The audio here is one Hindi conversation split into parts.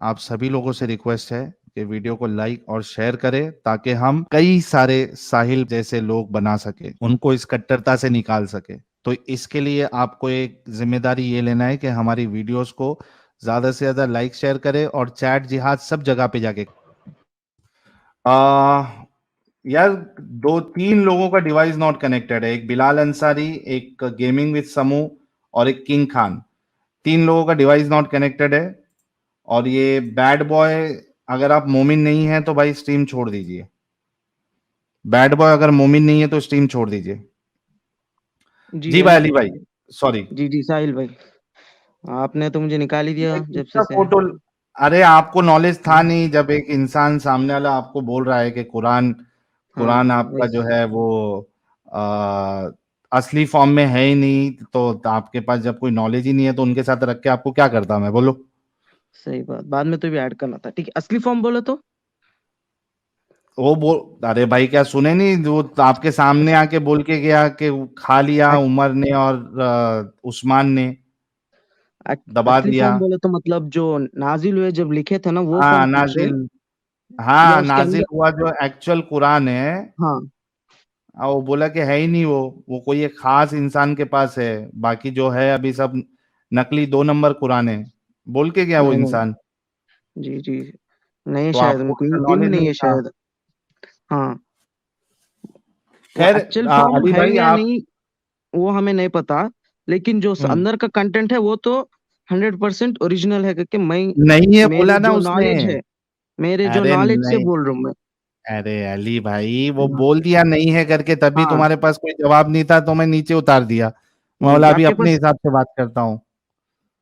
आप सभी लोगों से रिक्वेस्ट है कि वीडियो को लाइक और शेयर करें ताकि हम कई सारे साहिल जैसे लोग बना सके, उनको इस कट्टरता से निकाल सके। तो इसके लिए आपको एक जिम्मेदारी ये लेना है कि हमारी वीडियोस को ज्यादा से ज्यादा लाइक शेयर करें और चैट जिहाद सब जगह पे जाके यार, दो तीन लोगों का डिवाइस नॉट कनेक्टेड है। एक बिलाल अंसारी, एक गेमिंग विद समू और एक किंग खान। तीन लोगों का डिवाइस नॉट कनेक्टेड है। और ये बैड बॉय, अगर आप मोमिन नहीं है तो भाई स्ट्रीम छोड़ दीजिए। बैड बॉय अगर मोमिन नहीं है तो स्ट्रीम छोड़ दीजिए। जी जी भाई, अली अली भाई। भाई, सॉरी। जी जी साहिल भाई, आपने तो मुझे निकाल ही दिया ये जब किसका से। फोटो? अरे आपको नॉलेज था नहीं, जब एक इंसान सामने वाला आपको बोल रहा है कि कुरान हाँ कुरान हाँ आपका वही। जो है वो आ, असली फॉर्म में है ही नहीं, तो आपके पास जब कोई नॉलेज ही नहीं है तो उनके साथ रख के आपको क्या करता मैं, बोलो। सही बात, बाद में तो भी ऐड करना था। ठीक है, असली फॉर्म बोलो तो। वो बोल, अरे भाई क्या सुने नहीं? वो तो आपके सामने आके बोल के गया कि खा लिया अ- उमर ने और उस्मान ने दबा असली दिया। फॉर्म बोलो तो मतलब जो नाजिल हुए जब लिखे थे ना वो फॉर्म हाँ पूछ रहे नाजिल, हैं? या हाँ उसके नाजिल अंदर? हुआ जो एक्चुअल कुरान है। हाँ। वो बोला कि है ही नहीं, वो कोई एक खास इंसान के पास है, बाकी जो है अभी सब नकली 2 नंबर कुरान है, बोल के गया वो नहीं नहीं। इंसान। जी जी। नहीं तो शायद, आपको मेरे को उसका इन नॉलेज नहीं नहीं है था। शायद। हाँ। वो खैर, एक्चुअल फॉर्म अली है भाई या आप, नहीं वो हमें नहीं पता। लेकिन जो हम्म, अंदर का कंटेंट है वो तो 100% ओरिजिनल है, क्योंकि मैं नहीं है मेरे बोला ना जो उसने। नॉलेज है, मेरे जो अरे नॉलेज से नहीं, बोल रहा हूँ मैं। अरे अली भाई वो हाँ बोल दिया नहीं है करके, तभी हाँ। तुम्हारे पास कोई जवाब नहीं था तो मैं नीचे उतार दिया। मैं जी बोला जी, अभी आपके अपने पास। हिसाब से बात करता हूँ।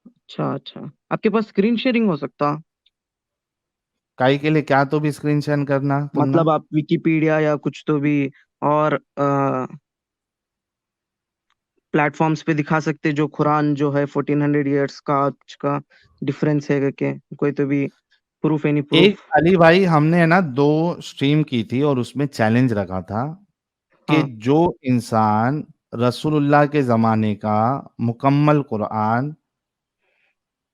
अच्छा अच्छा, आपके पास स्क्रीन शेयरिंग हो सकता? काई के लिए क्या तो भी स्क्रीन शेयर करना तुमने? मतलब आप विकिपीडिया या कुछ तो भी और प्लेटफॉर्म्स पे दिखा सकते जो कुरान जो है 1400 ईयर्स का का डिफरेंस है क्या? कोई तो भी प्रूफ, एनी एक प्रूफ? अली भाई, हमने है ना 2 स्ट्रीम की थी और उसमें चैलेंज रखा था कि हाँ जो इंसान रसूलुल्लाह के जमाने का मुकम्मल कुरान,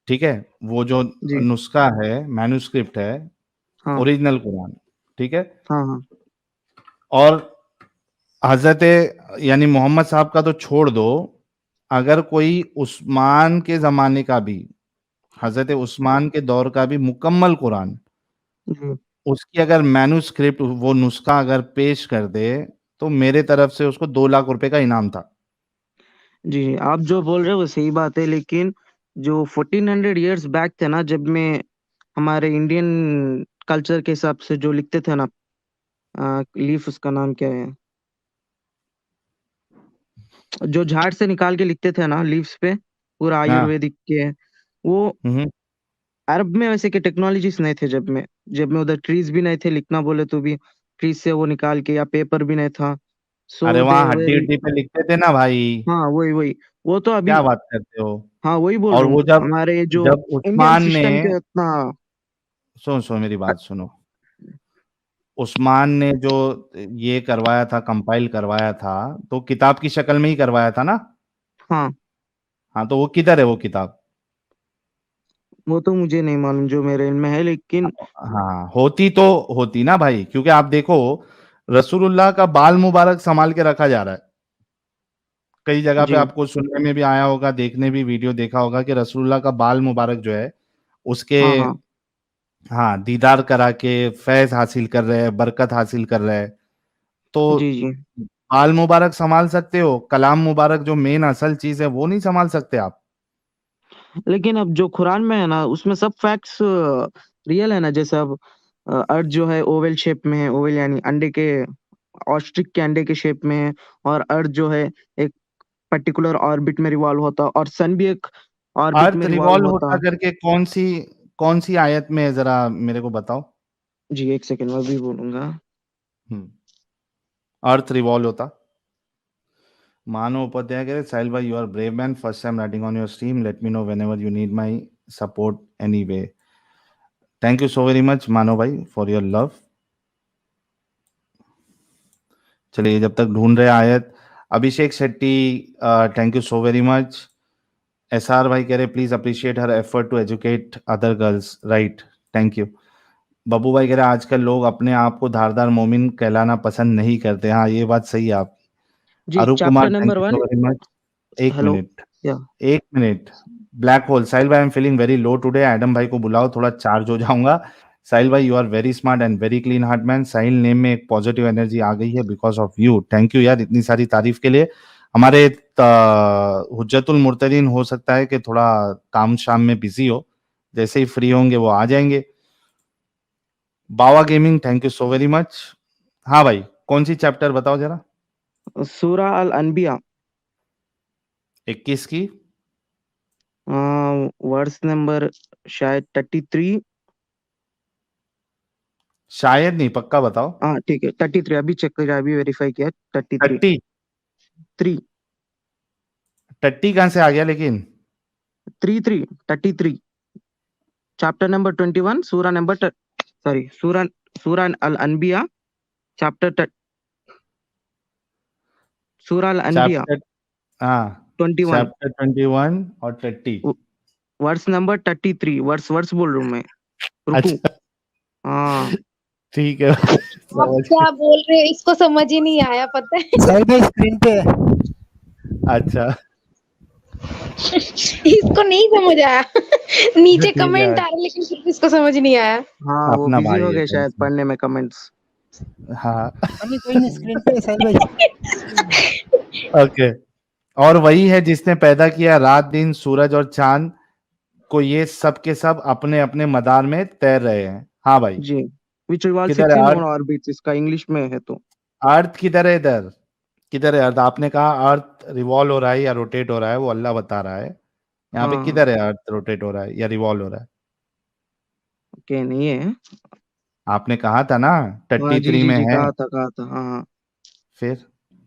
ठीक है, वो जो जी। नुस्खा है, मैन्युस्क्रिप्ट है, हाँ ओरिजिनल कुरान, ठीक है, हाँ हाँ। और हजरत यानी मोहम्मद साहब का तो छोड़ दो, अगर कोई उस्मान के जमाने का भी, हजरत उस्मान के दौर का भी मुकम्मल कुरान, जी उसकी अगर मैन्युस्क्रिप्ट वो नुस्खा अगर पेश कर दे, तो मेरे तरफ से उसको 2 लाख रुपए का इनाम था। जी, आप जो बोल रहे हो वो सही बात है, लेकिन जो 1400 ईयर्स बैक थे ना, जब में हमारे इंडियन कल्चर के हिसाब से जो लिखते थे ना, लीफ उसका नाम क्या है, जो झाड़ से निकाल के लिखते थे ना लीव्स पे, पूरा हाँ। आयुर्वेदिक के, वो हम्म। अरब में वैसे के टेक्नोलॉजीज नहीं थे जब में उधर ट्रीज भी नहीं थे, लिखना बोले तो भी ट्रीज से वो निकाल के, या पेपर भी नहीं था। अरे सो दे वहां हड्डी वेरी। हड्डी पे लिखते थे ना भाई। हाँ वही वही। वो तो अभी। क्या बात करते हो? हाँ वही बोल और रहा हूँ, वो जब हमारे जो जब इंडियन उस्मान ने, सिस्टम के इतना। सुनो सुनो मेरी बात सुनो, उस्मान ने जो ये करवाया था, कंपाइल करवाया था, तो किताब की शक्ल में ही करवाया था ना? हाँ, हाँ, तो वो किधर है वो किताब? वो तो मुझे नहीं मालूम जो मेरे इल्म में है, लेकिन। हाँ, होती तो होती ना भाई, क्योंकि आप देखो, रसूलुल्लाह का बाल मुबारक संभाल के रखा जा रहा है। कई जगह पे जी आपको सुनने में भी आया होगा, देखने भी वीडियो देखा होगा कि रसूलुल्लाह का बाल मुबारक जो है उसके, हाँ हाँ। हाँ, दीदार करा के फैज हासिल कर रहे हैं, बरकत हासिल कर रहे हैं। तो जी जी। बाल मुबारक संभाल सकते हो, कलाम मुबारक जो मेन असल चीज है वो नहीं संभाल सकते आप? लेकिन अब जो कुरान में है ना, उसमें सब फैक्ट्स रियल है ना। जैसे अब अर्थ जो है ओवल शेप में है, ओवल यानी अंडे के, ऑस्ट्रिच के अंडे के शेप में है। और अर्थ जो है एक पर्टिकुलर ऑर्बिट में रिवॉल्व होता, और सन भी एक ऑर्बिट अर्थ में रिवॉल्व रिवॉल्व होता होता। करके कौन सी आयत में है, जरा मेरे को बताओ। जी एक सेकेंड, मैं भी बोलूंगा। हम्म। अर्थ रिवॉल्व होता। मानो उपाध्याय कह रहे, साहिल भाई you are brave man, first time writing on your stream, let me know whenever you need my support anyway. Thank you so very much Mano भाई फॉर योर लव। चलिए जब तक ढूंढ रहे Aayat, Abhishek Shetty, thank you so very much. S R भाई कह रहे please appreciate her effort to educate other girls, right. Thank you. Babbu भाई कह रहे हैं आजकल लोग अपने आप को धारदार मोमिन कहलाना पसंद नहीं करते। हाँ, ये बात सही है आप। जी, Arup Kumar, chapter thank number you one. So very much. एक हेलो। मिनट, या एक मिनट। ब्लैक होल, साहिल भाई, I am feeling very low today. Adam भाई को बुलाओ, थोड़ा चार्ज हो जाऊंगा। साहिल भाई, you are very smart and very clean heart man. Sahil name में एक पॉजिटिव एनर्जी आ गई है because of you. Thank you यार, इतनी सारी तारीफ के लिए। हमारे हुज्जतुल मुर्तदीन हो सकता है कि थोड़ा काम शाम में बिजी हो, जैसे ही फ्री होंगे वो आ जाएंगे। Bawa gaming, thank you so very much. हाँ भाई, कौन सी चैप्टर बताओ जरा। सूरा अल अनबिया, 21 की। वर्स नंबर शायद 33। शायद नहीं, पक्का बताओ। हाँ ठीक है, 33 अभी चेक किया, अभी वेरीफाई किया, 33। टट्टी, 3 टट्टी कहाँ से आ गया लेकिन। 3 33, चैप्टर नंबर 21, सूरा नंबर सॉरी, सूरा सूरा अल अनबिया, चैप्टर सूरा अल अनबिया चैप्टर, हाँ, 21, चैप्टर 21 और 30। Verse number 33। वर्स वर्स बोल रहा हूँ मैं, रुकू। अच्छा, हाँ ठीक है। आप समझ क्या गए। बोल रहे हो, इसको समझ ही नहीं आया, पता है। साहिल भाई स्क्रीन पे है। अच्छा, इसको नहीं समझ आया। नीचे ठीक है, कमेंट आ रहा, लेकिन फिर भी इसको समझ नहीं आया। हाँ, वो अपना बिजी भाई हो है, गए शायद टेंशन। पढ़ने में कमेंट्स। हाँ, कोई नहीं, स्क्रीन पे है साहिल भाई। ओके। और वही है जिसने पैदा किया रात दिन सूरज और चांद को, ये सब के सब अपने अपने मदार में तैर रहे हैं। हाँ भाई। जी, विच रिवॉल्व्स किधर है इन ओन अर्थ? ऑर्बिट्स, इसका इंग्लिश में है तो। अर्थ किधर है इधर? किधर है अर्थ? आपने कहा अर्थ रिवॉल्व हो रहा है या रोटेट हो रहा है, वो अल्लाह बता रहा है। यहाँ पे हाँ किधर है अर्थ रोटेट हो रहा है या रिवॉल्व हो रहा है? ओके, नहीं है। आपने कहा था ना हाँ जी 33 जी में जी, है। कहा था, हाँ हाँ। फिर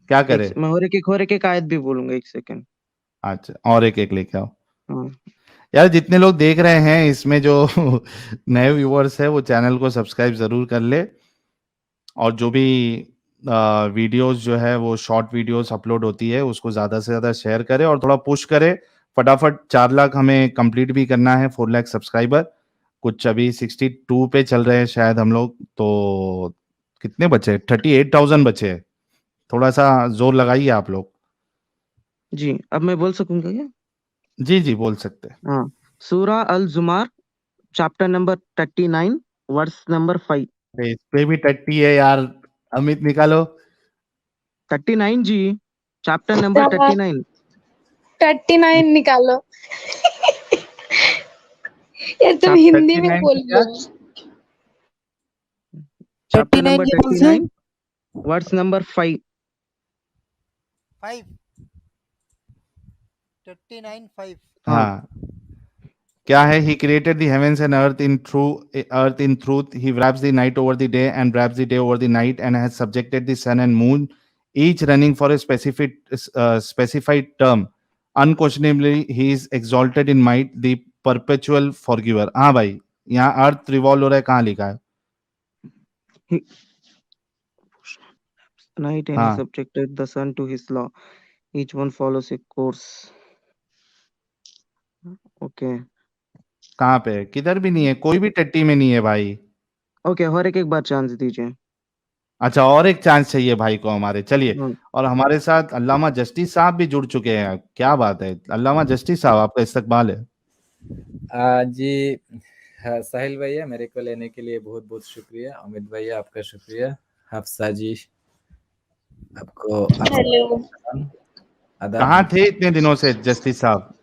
क्या करे? मैं और एक आयत भी बोलूंगा, एक सेकंड। अच्छा, और एक एक लेके आओ। हाँ यार जितने लोग देख रहे हैं इसमें जो नए व्यूअर्स है, वो चैनल को सब्सक्राइब जरूर कर ले। और जो भी वीडियोस जो है वो शॉर्ट वीडियोस अपलोड होती है, उसको ज़्यादा से ज़्यादा शेयर करे और थोड़ा पुश करे। फटाफट 4 लाख हमें कंप्लीट भी करना है, 4 लाख सब्सक्राइबर। कुछ अभी 62 पे चल रहे हैं शायद हम लोग तो। कितने बचे? 38,000 बचे हैं। थोड़ा सा जोर लगाइए आप लोग। जी, अब मैं बोल सकूंगा क्या? जी जी, बोल सकते हैं। हाँ, सूरा अल जुमार, चैप्टर नंबर 39, वर्स नंबर 5। इस पे भी टट्टी है यार। अमित निकालो। 39 जी, चैप्टर नंबर 39। 39 निकालो। यार तुम चैप्टर हिंदी में 39 बोल क्या? लो। चैप्टर 39 नंबर ये कौन से? 39, वर्स नंबर 5। 5 39 5। हाँ हाँ, क्या है? He created the heavens and earth in truth. He wraps the night over the day and wraps the day over the night, and has subjected the sun and moon, each running for a specified term. Unquestionably, he is exalted in might, the perpetual forgiver. हाँ भाई, यहाँ अर्थ रिवॉल्व हो रहा है, कहाँ लिखा है? night, and he हाँ, subjected the sun to his law. Each one follows a course. Okay कहाँ पे है? किधर भी नहीं है, कोई भी टट्टी में नहीं है भाई। ओके, और एक बार चांस दीजिए। अच्छा, और एक चांस चाहिए भाई को हमारे, चलिए। हाँ और हमारे साथ अल्लामा जस्टिस साहब भी जुड़ चुके हैं। क्या बात है अल्लामा जस्टिस साहब, आपका इस्तकबाल है। जी हाँ, साहिल भैया मेरे को लेने के लिए बहुत बहुत शुक्रिया। अमित भैया आपका शुक्रिया। हफ्सा जी आपको हेलो। आदाब। कहाँ थे इतने दिनों से जस्टिस साहब?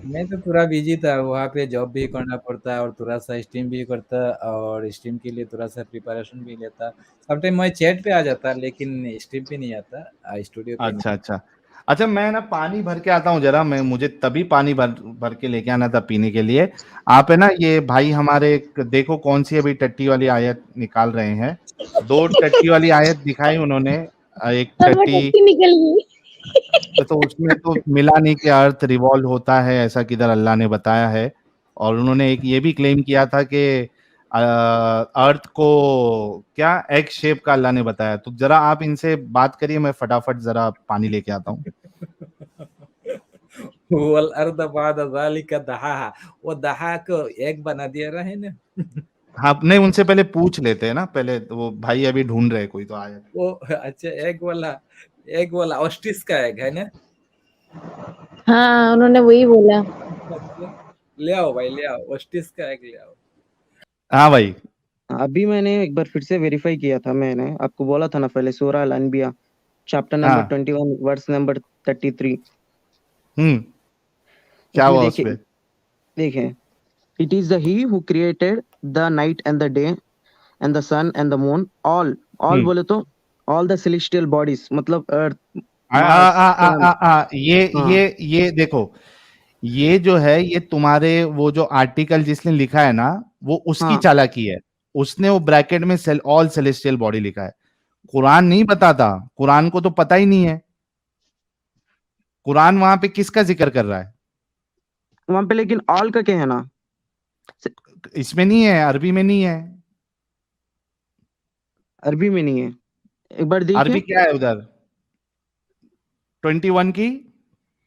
मैं तो पूरा बिजी था, वहाँ पे जॉब भी करना पड़ता है और थोड़ा सा स्ट्रीम भी करता, और स्ट्रीम के लिए थोड़ा सा प्रिपरेशन भी लेता। सब टाइम मैं चैट पे आ जाता लेकिन स्ट्रीम पे नहीं आता, स्टूडियो पे नहीं। अच्छा अच्छा। अच्छा, मैं ना पानी भर के आता हूँ जरा। मैं मुझे तभी पानी भर भर के लेके आना था पीने के लिए। आप है ना, ये भाई हमारे देखो कौन सी अभी टट्टी वाली आयत निकाल रहे हैं। 2 टट्टी वाली आयत दिखाई उन्होंने। एक और वो टट्टी, टट्टी निकल गई। तो उसमें तो मिला नहीं कि अर्थ रिवॉल्व होता है, ऐसा किधर अल्लाह ने बताया है। और उन्होंने एक ये भी क्लेम किया था कि अर्थ को क्या एग शेप का अल्लाह ने बताया। तो जरा आप इनसे बात करिए, मैं फटाफट जरा पानी लेके आता हूँ। वल अर्द बाद ज़ालिका दहाहा, वो दहा को एक बना दिया रहे ना। हाँ, नहीं उनसे पहले पूछ लेते हैं ना, पहले तो वो भाई अभी ढूंढ रहे हैं कोई तो आया। वो अच्छा एग वाला ऑस्ट्रिच का एग है ना? हाँ उन्होंने वही बोला। अच्छा, ले आओ भाई ले आओ, ऑस्ट्रिच का एग ले आओ। हाँ भाई, अभी मैंने एक बार फिर से वेरीफाई किया था, मैंने आपको बोला था ना पहले, सूरह अल अनबिया चैप्टर नंबर हाँ 21 वर्स नंबर 33। क्या उसमें हुआ देखिए, उसपे? देखें, it is the he who created the night and the day and the sun and the moon, all all hmm बोले तो ऑल द सेलेस्टियल बॉडीज, मतलब अर्थ, आ, आ, मार्स, आ, आ, सन। आ, आ, ये हाँ ये ये देखो, ये जो है ये तुम्हारे वो जो आर्टिकल जिसने लिखा है ना, वो उसकी हाँ, चालाकी है। उसने वो ब्रैकेट में ऑल सेलेस्टियल बॉडी लिखा है। कुरान नहीं बताता, कुरान को तो पता ही नहीं है। कुरान वहां पे किसका जिक्र कर रहा है? वहां पे लेकिन ऑल का क्या है ना, इसमें नहीं है, अरबी में नहीं है। अरबी में नहीं है। एक बार अरबी देखिए। क्या है उधर? 21 की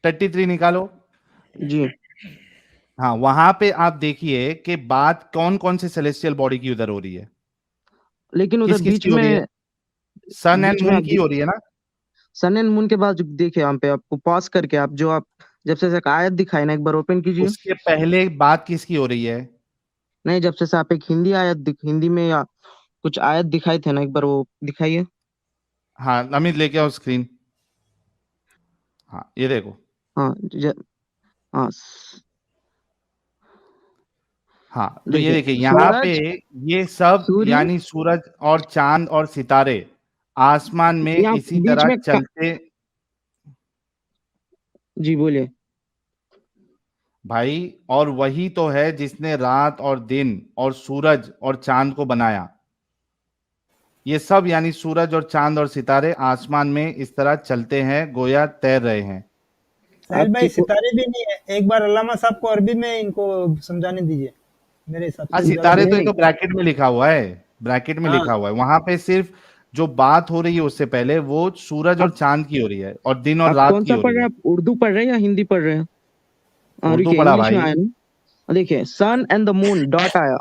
33 निकालो। जी, हाँ, वहां पे आप देखिए कि बात कौन कौन से सेलेस्टियल बॉडी की उधर हो रही है, लेकिन उधर किस किस बीच की हो रही है? में, सन एंड बीच में मून आप की हो रही है ना? सन एंड मून के बाद जो देखिए, यहाँ पे आपको पॉज करके आप जो आप जब से एक आयत दिखाई ना, एक बार ओपन कीजिए। उसके पहले बात किसकी हो रही है? नहीं, जब से आप एक हिंदी आयत हिंदी में या कुछ आयत दिखाए थे ना, एक बार वो दिखाइए। हाँ, अमित लेके आओ स्क्रीन। हाँ, ये देखो। हाँ हाँ, हाँ, तो ये देखिए, देखिए यहाँ पे, सूरज, ये सब सूर्य, यानी सूरज और चांद और सितारे आसमान में यहाँ इसी बीच तरह में चलते। जी बोलिए। भाई, और वही तो है जिसने रात और दिन और सूरज और चांद को बनाया। ये सब यानी सूरज और चांद और सितारे आसमान में इस तरह चलते हैं, गोया तैर रहे हैं। साहिल आपकी भाई सितारे भी नहीं है, एक बार अल्लामा साहब को अरबी में इनको समझाने दीजिए, मेरे हिसाब हाँ, से वो ज्यादा सितारे तो नहीं एक नहीं, बेहतर। ब्रैकेट में लिखा हुआ है, ब्रैकेट में हाँ लिखा हुआ है। वहां पे सिर्फ जो बात हो रही है उससे पहले वो सूरज और आप चांद की हो रही है और दिन और आप रात कौन की सा हो पढ़ रही रहे है। हैं? आप उर्दू पढ़ रहे हैं या हिंदी पढ़ रहे हैं? हाँ, उर्दू रुकिए, पढ़ा इंग्लिश में भाई। आया ना, देखिए, सन एंड द मून डॉट आया,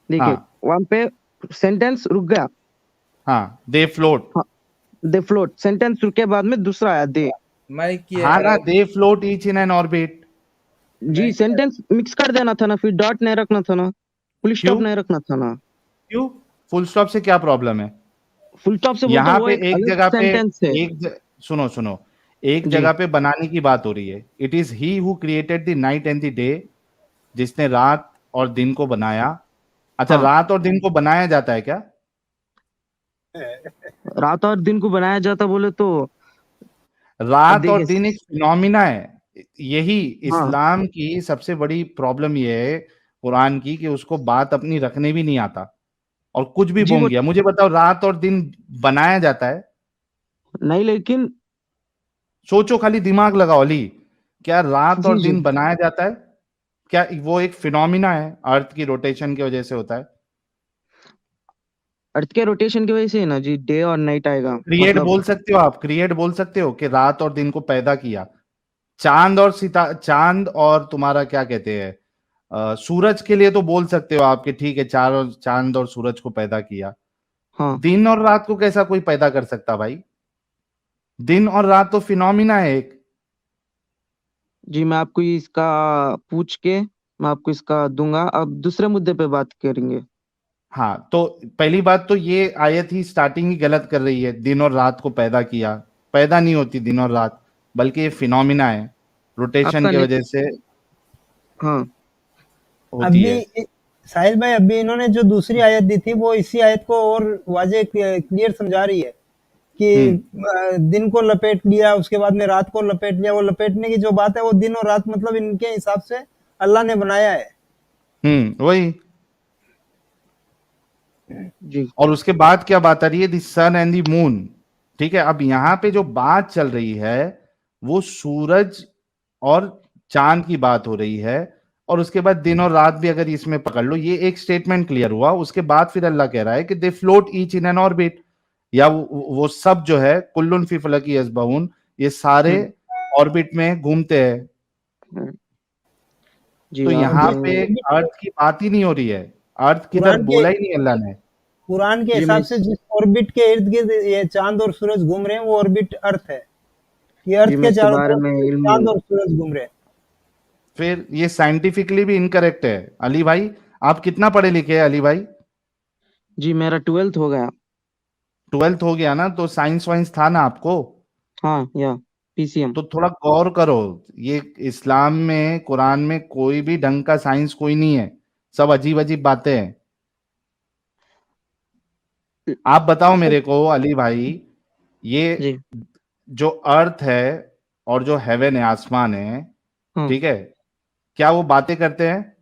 देखिए हाँ वहां पे सेंटेंस रुक गया। हाँ, दे फ्लोट। हाँ, दे फ्लोट, सेंटेंस रुके बाद में दूसरा आया दे। माइक ये हाँ ना, they float each in an orbit. जी, माइक सेंटेंस मिक्स कर देना था ना, फिर डॉट नहीं रखना था ना, फुल स्टॉप क्यों? नहीं रखना था ना। क्यों? फुल स्टॉप से क्या प्रॉब्लम है? फुल स्टॉप से बोलते यहाँ वो पे एक एक अलग जगह पे, सेंटेंस है। सुनो सुनो, एक जी जगह पे बनाने की बात हो रही है। It is he who created the night and the day, जिसने रात और दिन को बनाया। अच्छा, हाँ, रात और दिन को बनाया जाता है क्या? रात और दिन को बनाया जाता बोले तो, अब रात और देखिए। दिन एक फिनोमिना है। यही हाँ इस्लाम की सबसे बड़ी प्रॉब्लम ये है कुरान की, कि उसको बात अपनी रखने भी नहीं आता और कुछ भी जी, बोल वो गया। मुझे बताओ, रात और दिन बनाया जाता है? नहीं, लेकिन सोचो, खाली दिमाग लगाओ अली। क्या रात जी और जी, दिन बनाया जाता है? क्या वो एक फिनोमिना है, अर्थ की रोटेशन की वजह से होता है? अर्थ के रोटेशन की वजह से है ना जी, डे और नाइट आएगा, क्रिएट मतलब। बोल सकते हो आप, क्रिएट बोल सकते हो कि रात और दिन को पैदा किया। चांद और तुम्हारा क्या कहते हैं, सूरज के लिए तो बोल सकते हो आप कि ठीक है, चांद और सूरज को पैदा किया। हाँ दिन और रात को कैसा कोई पैदा कर सकता भाई? दिन और रात तो फिनोमिना है एक। जी, मैं आपको इसका पूछ के मैं आपको इसका दूंगा, अब दूसरे मुद्दे पे बात करेंगे। हाँ, तो पहली बात तो ये आयत ही स्टार्टिंग ही गलत कर रही है, दिन और रात को पैदा किया। पैदा नहीं होती दिन और रात, बल्कि ये फिनोमिना है, रोटेशन आपका की ने, वजह से हाँ होती अभी है। साहिल भाई अभी इन्होंने जो दूसरी आयत दी थी वो इसी आयत को और वाजे क्लियर समझा रही है कि दिन को लपेट लिया, उसके बाद में रात को लपेट लिया। वो लपेटने की जो बात है वो दिन और रात मतलब इनके हिसाब से अल्लाह ने बनाया है। वही। जी और उसके बाद क्या बात आ रही है? The sun and the moon. ठीक है, अब यहाँ पे जो बात चल रही है वो सूरज और चांद की बात हो रही है। और उसके बाद दिन और रात भी अगर इसमें पकड़ लो, ये एक स्टेटमेंट क्लियर हुआ। उसके बाद फिर अल्लाह कह रहा है कि दे float each in an orbit, या वो सब जो है कुल्लुन फी फलकी यस्बहून, ये सारे हम्म, ऑर्बिट में घूमते हैं। जी तो आप यहाँ जिस पे ऑर्बिट अर्थ की बात ही नहीं हो रही है, अर्थ की तरफ कुरान के बोला ही नहीं अल्लाह ने। कुरान के जी मैं हिसाब से जिस ऑर्बिट के इर्द गिर्द ये चांद और सूरज घूम रहे हैं वो ऑर्बिट अर्थ है। ये जी अर्थ मैं के इसके चारों बारे तरफ में इल्म चांद और सूरज घूम रहे हैं। फिर ये साइंटिफिकली भी इनकरेक्ट है। अली भाई, आप कितना पढ़े लिखे हैं अली भाई? जी मेरा 12th हो गया। 12th हो गया ना, तो साइंस वाइंस था ना आपको? हाँ या पीसीएम। तो थोड़ा गौर करो। ये इस्लाम में, कुरान में कोई भी ढंग का साइंस कोई नहीं है, सब अजीब अजीब बातें हैं। आप बताओ मेरे को अली भाई, ये जी जो अर्थ है और जो हेवन है, आसमान है, हाँ ठीक है, क्या वो बातें करते हैं?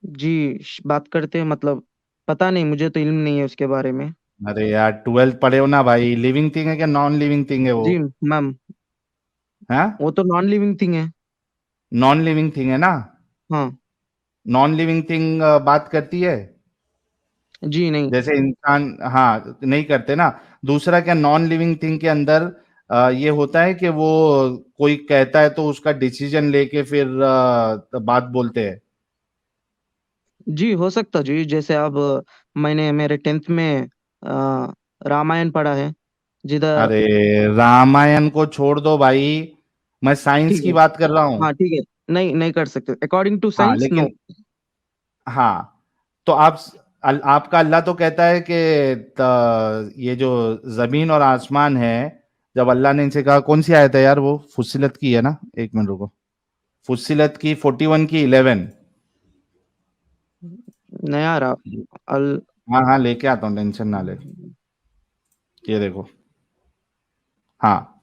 जी बात करते हैं मतलब पता नहीं, मुझे तो इल्म नहीं है उसके बारे में। अरे यार, 12th पढ़े हो ना भाई। लिविंग थिंग है क्या नॉन लिविंग थिंग है वो? जी मैम, हाँ, वो तो नॉन लिविंग थिंग है। नॉन लिविंग थिंग है ना। हाँ नॉन लिविंग थिंग बात करती है जी नहीं। जैसे इंसान? हाँ, नहीं करते ना। दूसरा, क्या नॉन लिविंग थिंग के अंदर ये होता है कि वो कोई कहता है तो उसका डिसीजन लेके फिर बात बोलते हैं? जी हो सकता जी, जैसे अब मैंने मेरे 10th में रामायण पढ़ा है जिधर। अरे, रामायण को छोड़ दो भाई, मैं साइंस ठीक की है। बात कर रहा हूँ। हाँ ठीक है। नहीं नहीं कर सकते अकॉर्डिंग टू हाँ साइंस, नो। लेकिन, हाँ, तो आपका अल्लाह तो कहता है कि ये जो जमीन और आसमान है, जब अल्लाह ने इनसे कहा, कौन सी आयत है यार वो? फुस्सिलत की है ना, एक मिनट रुको। फुस्सिलत की 41 की 11। नहीं आ रहा। अल हाँ हाँ, लेके आता हूँ, टेंशन ना ले। ये देखो, हाँ।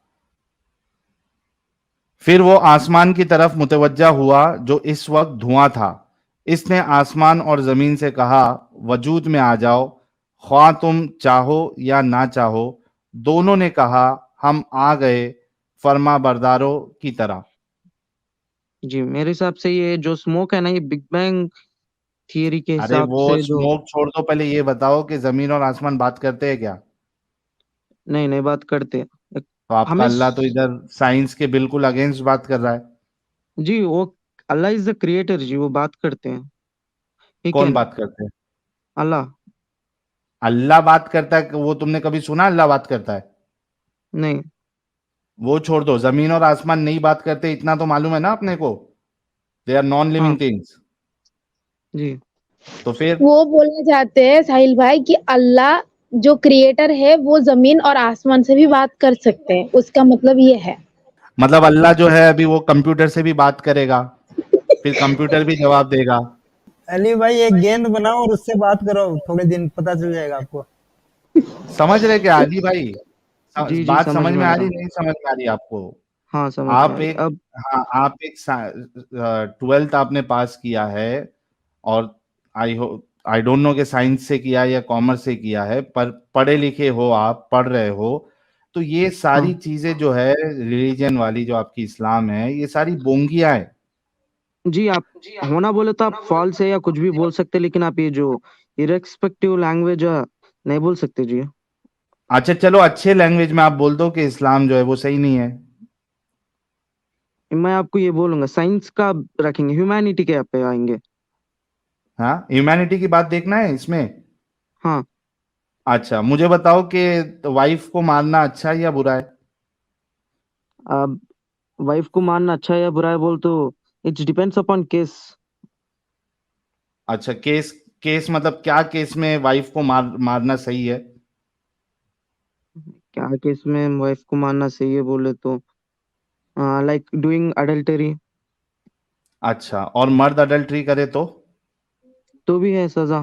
फिर वो आसमान की तरफ मुतवज्जा हुआ जो इस वक्त धुआं था। इसने आसमान और जमीन से कहा, वजूद में आ जाओ, ख्वाह तुम चाहो या ना चाहो। दोनों ने कहा, हम आ गए, फर्मा बरदारों की तरह। जी मेरे हिसाब से ये जो स्मोक है ना, ये बिग बैंग थियरी के अरे हिसाब वो से जो। स्मोक छोड़ दो, पहले ये बताओ कि जमीन और आसमान बात करते हैं क्या? नहीं नहीं बात करते। तो आपका हमें अल्लाह तो इधर साइंस के बिल्कुल अगेंस्ट बात कर रहा है। जी वो अल्लाह इज द क्रिएटर जी, वो बात करते हैं। ठीक है कौन ना। बात करते हैं? अल्लाह। अल्लाह बात करता है? वो तुमने कभी सुना अल्लाह बात करता है? नहीं। वो छोड़ दो, जमीन और आसमान नहीं बात करते, इतना तो मालूम है ना अपने को। दे आर नॉन हाँ लिविंग थिंग्स। जी तो फिर, वो बोलना चाहते हैं साहिल भाई कि अल्लाह जो क्रिएटर है वो जमीन और आसमान से भी बात कर सकते हैं, उसका मतलब ये है। मतलब अल्लाह जो है अभी वो कंप्यूटर से भी बात करेगा, फिर कंप्यूटर भी जवाब देगा। अली भाई एक गेंद बनाओ और उससे बात करो, थोड़े दिन पता चल जाएगा आपको। समझ रहे क्या अली भाई? जी जी बात समझ समझ में में आ आ रहा। रही, नहीं समझ में आ रही आपको? हाँ समझ में आ आप रही एक, अब। हाँ, आप एक 12th आपने पास किया है, और आई डोंट नो कि साइंस से किया या कॉमर्स से किया है, पर पढ़े लिखे हो, आप पढ़ रहे हो, तो ये सारी हाँ चीजें जो है रिलीजन वाली, जो आपकी इस्लाम है, ये सारी बोंगियां है। जी आप होना बोले तो आप फॉल्स है या कुछ भी बोल सकते, लेकिन आप ये जो इरेस्पेक्टिव लैंग्वेज नहीं बोल सकते जी। अच्छा चलो, अच्छे लैंग्वेज में आप बोल दो कि इस्लाम जो है वो सही नहीं है। मैं आपको ये बोलूंगा, साइंस का रखेंगे, ह्यूमैनिटी के पे आएंगे। हाँ, ह्यूमैनिटी की बात देखना है इसमें। हाँ। अच्छा, मुझे बताओ कि वाइफ को मारना अच्छा है या बुरा है? अब वाइफ को मारना अच्छा है या बुरा है बोल तो इट्स डिपेंड्स अपॉन केस। अच्छा, केस, केस मतलब क्या केस में वाइफ को मारना सही है? क्या केस में वाइफ को मारना सही है बोले तो लाइक डूइंग अडल्टरी, अच्छा, और मर्द अडल्ट्री करे तो भी है सजा।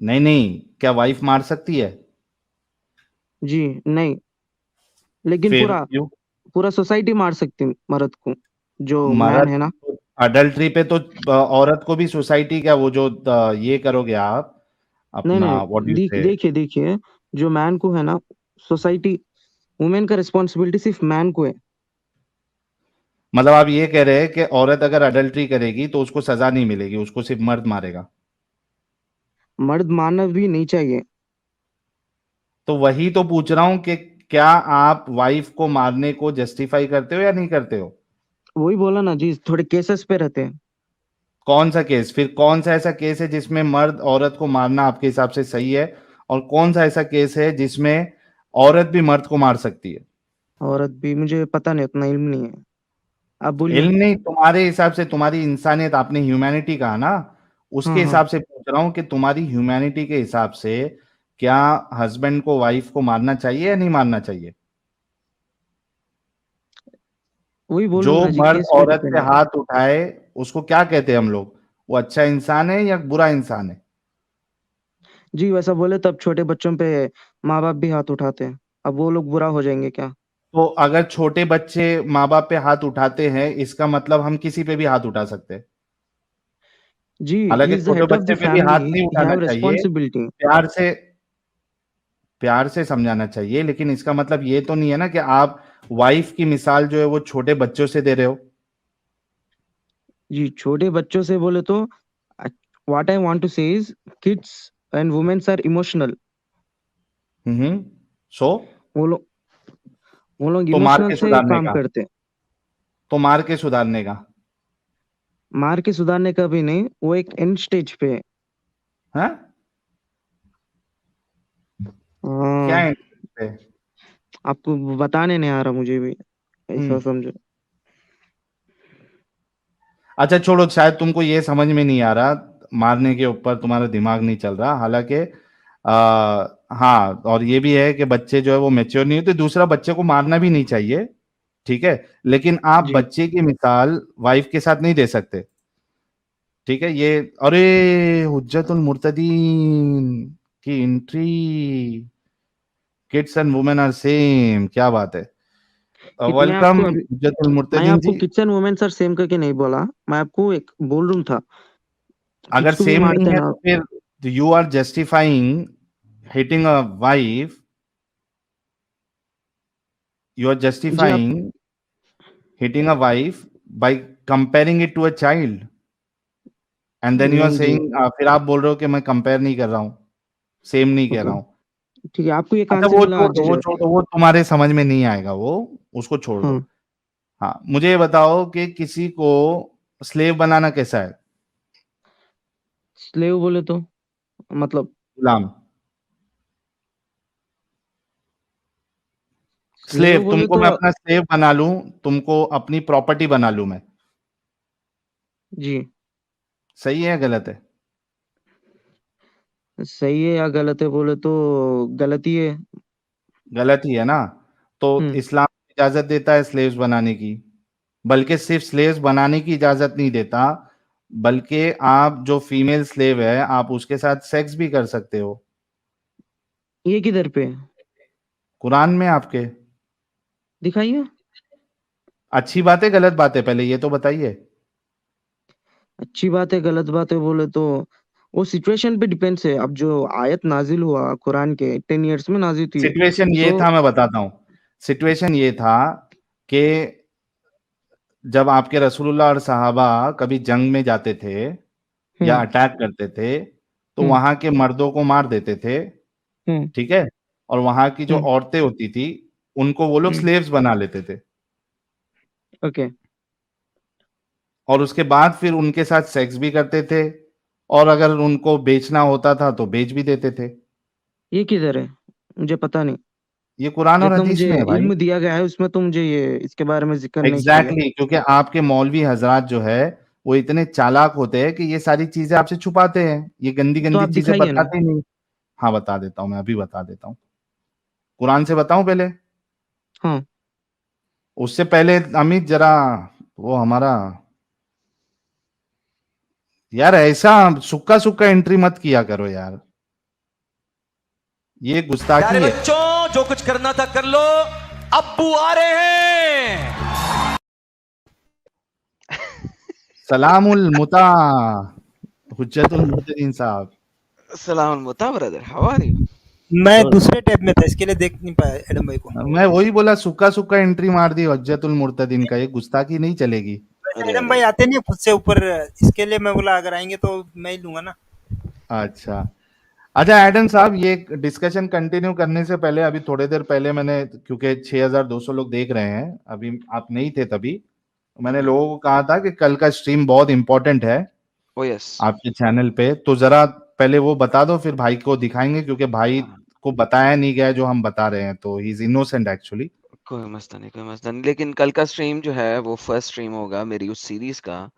नहीं नहीं, क्या वाइफ मार सकती है? जी नहीं, लेकिन फिर पूरा क्यों? पूरा सोसाइटी मार सकती मर्द को, जो मैन मर्द, है ना। अडल्ट्री पे तो औरत को भी सोसाइटी, क्या वो जो ये करोगे आप नहीं अपना, व्हाट नहीं डू यू से? देखिए देखिए, जो मैन को है ना, सोसाइटी, वुमेन का रिस्पॉन्सिबिलिटी सिर्फ मैन को है। मतलब आप ये कह रहे हैं कि औरत अगर अडल्ट्री करेगी तो उसको सजा नहीं मिलेगी, उसको सिर्फ मर्द मारेगा? मर्द मारना भी नहीं चाहिए। तो वही तो पूछ रहा हूं कि क्या आप वाइफ को मारने को जस्टिफाई करते हो या नहीं करते हो? वही बोला ना जी, थोड़े केसेस पे रहते हैं। कौन सा केस, फिर कौन सा ऐसा केस है जिसमें मर्द औरत को मारना आपके हिसाब से सही है, और कौन सा ऐसा केस है जिसमें औरत भी मर्द को मार सकती है? औरत भी, मुझे पता नहीं, उतना इल्म नहीं है, आप बोलिए। इल्म नहीं, तुम्हारे हिसाब से, तुम्हारी इंसानियत, आपने ह्यूमैनिटी कहा ना, उसके हाँ हाँ हिसाब से पूछ रहा हूँ कि तुम्हारी ह्यूमैनिटी के हिसाब से क्या हस्बैंड को वाइफ को मारना चाहिए या नहीं मारना चाहिए? वही बोल जो रहा हूँ ना जी, मर्द केस पे औरत डिपेंड पे है। हाथ उठाए उसको क्या कहते हैं हम लोग? वो अच्छा इंसान है या बुरा इंसान है? जी वैसा बोले तब छोटे बच्चों पे माँ बाप भी हाथ उठाते हैं, अब वो लोग बुरा हो जाएंगे क्या? तो अगर छोटे बच्चे माँ बाप पे हाथ उठाते हैं, इसका मतलब हम किसी पे भी हाथ उठा सकते हैं। जी, ही हालांकि इज द छोटे हेड ऑफ बच्चे द पे भी हाथ फैमिली, नहीं ही उठाना हैव चाहिए, रिस्पॉन्सिबिलिटी। प्यार से, प्यार से समझाना चाहिए, लेकिन इसका मतलब ये तो नहीं है ना कि आप वाइफ की मिसाल जो है वो छोटे बच्चों से दे रहे हो। जी छोटे बच्चों से बोले तो what I want to say is kids and womens are emotional. Hmm. So वो लोग वो लोग तो मार इमोशनल के से सुधारने काम का, करते हैं। तो मार के सुधारने का मार के सुधारने का भी नहीं, वो एक एंड स्टेज पे है। है क्या हाँ, है? आपको बताने नहीं आ रहा मुझे भी, ऐसा हम्म। समझो। अच्छा छोड़ो, शायद तुमको ये समझ में नहीं आ रहा, मारने के ऊपर तुम्हारा दिमाग नहीं चल रहा, हालांकि हाँ, और ये भी है कि बच्चे जो है वो मेच्योर नहीं होते, दूसरा बच्चे को मारना भी नहीं चाहिए, ठीक है, लेकिन आप जी बच्चे की मिसाल वाइफ के साथ नहीं दे सकते, ठीक है ये। अरे, हुज्जतुल मुर्तदीन की entry, kids and women are same, क्या बात है, मैं वेलकम आपको अभी हुज्जतुल मैं मुर्तदीन आपको जी। किचन वुमेन्स आर सेम करके नहीं बोला, मैं आपको एक बोल रहा था, अगर किड्स को भी सेम नहीं मारते हैं है ना। तो फिर you are justifying hitting a wife, you are जी आप justifying hitting a wife by comparing it to a child, and then you are नहीं जी, सेइंग, फिर आप बोल रहे हो कि मैं कंपेयर नहीं कर रहा हूं, सेम नहीं कह ओके, रहा हूं। ठीक है, आपको ये कहाँ अच्छा से वो मिला छोड़ आज दो, वो जो? छोड़ दो, वो तुम्हारे समझ में नहीं आएगा, वो उसको छोड़ दो। हाँ, हाँ, मुझे ये बताओ कि किसी को स्लेव बनाना कैसा है? स्लेव बोले तो मतलब गुलाम। स्लेव स्लेव, बोले तुमको तो मैं अपना स्लेव बना लूं, तुमको अपनी प्रॉपर्टी बना लूं मैं, जी सही है या गलत है? सही है या गलत है बोले तो गलत ही है। गलत ही है ना? तो हम्म, इस्लाम इजाजत देता है स्लेव्स बनाने की, बल्कि सिर्फ स्लेव्स बनाने की इजाजत नहीं देता, बल्कि आप जो फीमेल स्लेव है आप उसके साथ सेक्स भी कर सकते हो, ये किधर पे है? कुरान में आपके। दिखाइए। अच्छी बात है गलत बात है, पहले ये तो बताइए। अच्छी बात है गलत बात है बोले तो वो सिचुएशन पे डिपेंड्स है। अब जो आयत नाजिल हुआ कुरान के 10 इयर्स में नाजिल थी, सिचुएशन ये सो था, मैं बताता हूँ, सिचुएशन ये था कि जब आपके रसूलुल्लाह और सहाबा कभी जंग में जाते थे या हम्म अटैक करते थे, तो हम्म वहां के मर्दों को मार देते थे, हम्म ठीक है, और वहां की जो हम्म औरतें होती थी उनको वो लोग हम्म स्लेव्स बना लेते थे, ओके, और उसके बाद फिर उनके साथ सेक्स भी करते थे, और अगर उनको बेचना होता था तो बेच भी देते थे। ये किधर है? मुझे पता नहीं, ये कुरान और जितना हदीस मुझे में है भाई। इल्म दिया गया है उसमें तो मुझे ये इसके बारे में जिक्र नहीं किया गया। एग्जैक्टली exactly, क्योंकि आपके मौलवी हजरात जो है वो इतने चालाक होते हैं कि ये सारी चीजें आपसे छुपाते हैं, ये गंदी तो गंदी आप चीजें दिखाइए ना। बताते ही नहीं। हाँ बता देता हूँ, मैं अभी बता देता हूँ, कुरान से बताऊं पहले? हाँ, उससे पहले अमित जरा, वो हमारा, यार ऐसा सुक्का सुक्का एंट्री मत किया करो यार, ये प्यारे गुस्ताखी है। बच्चों, जो कुछ करना था कर लो, अब्बू आ रहे हैं। सलामुल मुता, हुज्जतुल मुहतदीन साहब। Salam Muta, brother. How are you? मैं तो दूसरे टैब में था, इसके लिए देख नहीं पाया एडम भाई को। मैं वही बोला, सुक्का सुक्का एंट्री मार दी हुज्जतुल मुर्तदीन का, ये गुस्ताखी नहीं चलेगी। वैसे अरे एडम अरे भाई आते नहीं खुद से ऊपर, इसके लिए मैं बोला अगर आएंगे तो मैं ही लूंगा ना। अच्छा, अच्छा एडम साहब, ये डिस्कशन कंटिन्यू करने से पहले, अभी थोड़ी देर पहले मैंने, क्योंकि 6200 लोग देख रहे हैं, अभी आप नहीं थे तभी, मैंने लोगों को कहा था कि कल का स्ट्रीम बहुत इंपॉर्टेंट है ओ यस। आपके चैनल पे, तो जरा पहले वो बता दो, फिर भाई को दिखाएंगे, क्योंकि भाई को बताया नहीं गया जो हम बता रहे हैं, तो ही इज इनोसेंट एक्चुअली। कोई मसला नहीं, कोई मसला नहीं, लेकिन कल का स्ट्रीम जो है वो फर्स्ट स्ट्रीम होगा मेरी उस सीरीज का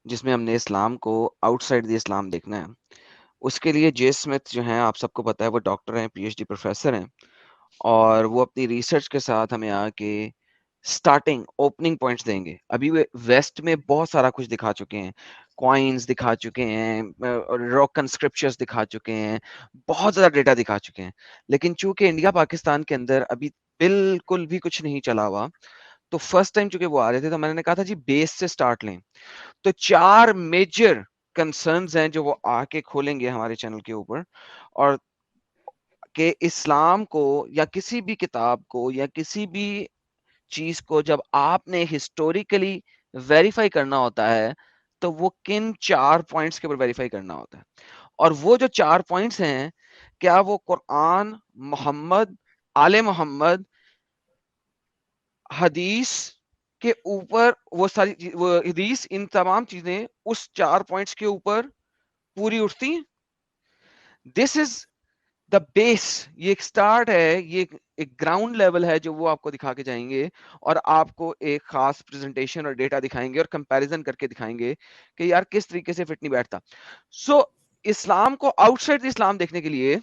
जिसमें हमने इस्लाम को आउटसाइड द इस्लाम देखना है। उसके लिए जे स्मिथ जो हैं, आप सबको पता है, वो डॉक्टर हैं, पीएचडी प्रोफेसर हैं, और वो अपनी रिसर्च के साथ हमें आके स्टार्टिंग ओपनिंग पॉइंट्स देंगे। अभी वे वेस्ट में बहुत सारा कुछ दिखा चुके हैं, कॉइन्स दिखा चुके हैं, रॉक कंस्क्रिप्चर्स दिखा चुके हैं, बहुत ज्यादा डेटा दिखा चुके हैं, लेकिन चूंकि इंडिया पाकिस्तान के अंदर अभी बिल्कुल भी कुछ नहीं चला हुआ, तो फर्स्ट टाइम चूंकि वो आ रहे थे तो मैंने कहा था जी बेस से स्टार्ट लें। तो 4 मेजर कंसर्न्स हैं जो वो आके खोलेंगे हमारे चैनल के ऊपर, और कि इस्लाम को या किसी भी किताब को या किसी भी चीज को जब आपने हिस्टोरिकली वेरीफाई करना होता है तो वो किन 4 पॉइंट्स के ऊपर वेरीफाई करना होता है। और वो जो 4 पॉइंट्स हैं, क्या वो कुरान, मोहम्मद, आले मोहम्मद, हदीस के ऊपर, वो सारी वो हदीस, इन तमाम चीजें उस 4 पॉइंट्स के ऊपर पूरी उठती हैं। दिस इज द बेस, ये एक स्टार्ट है, ये एक ग्राउंड लेवल है जो वो आपको दिखा के जाएंगे, और आपको एक खास प्रेजेंटेशन और डेटा दिखाएंगे और कंपैरिजन करके दिखाएंगे कि यार किस तरीके से फिट नहीं बैठता। सो इस्लाम को आउटसाइड इस्लाम देखने के लिए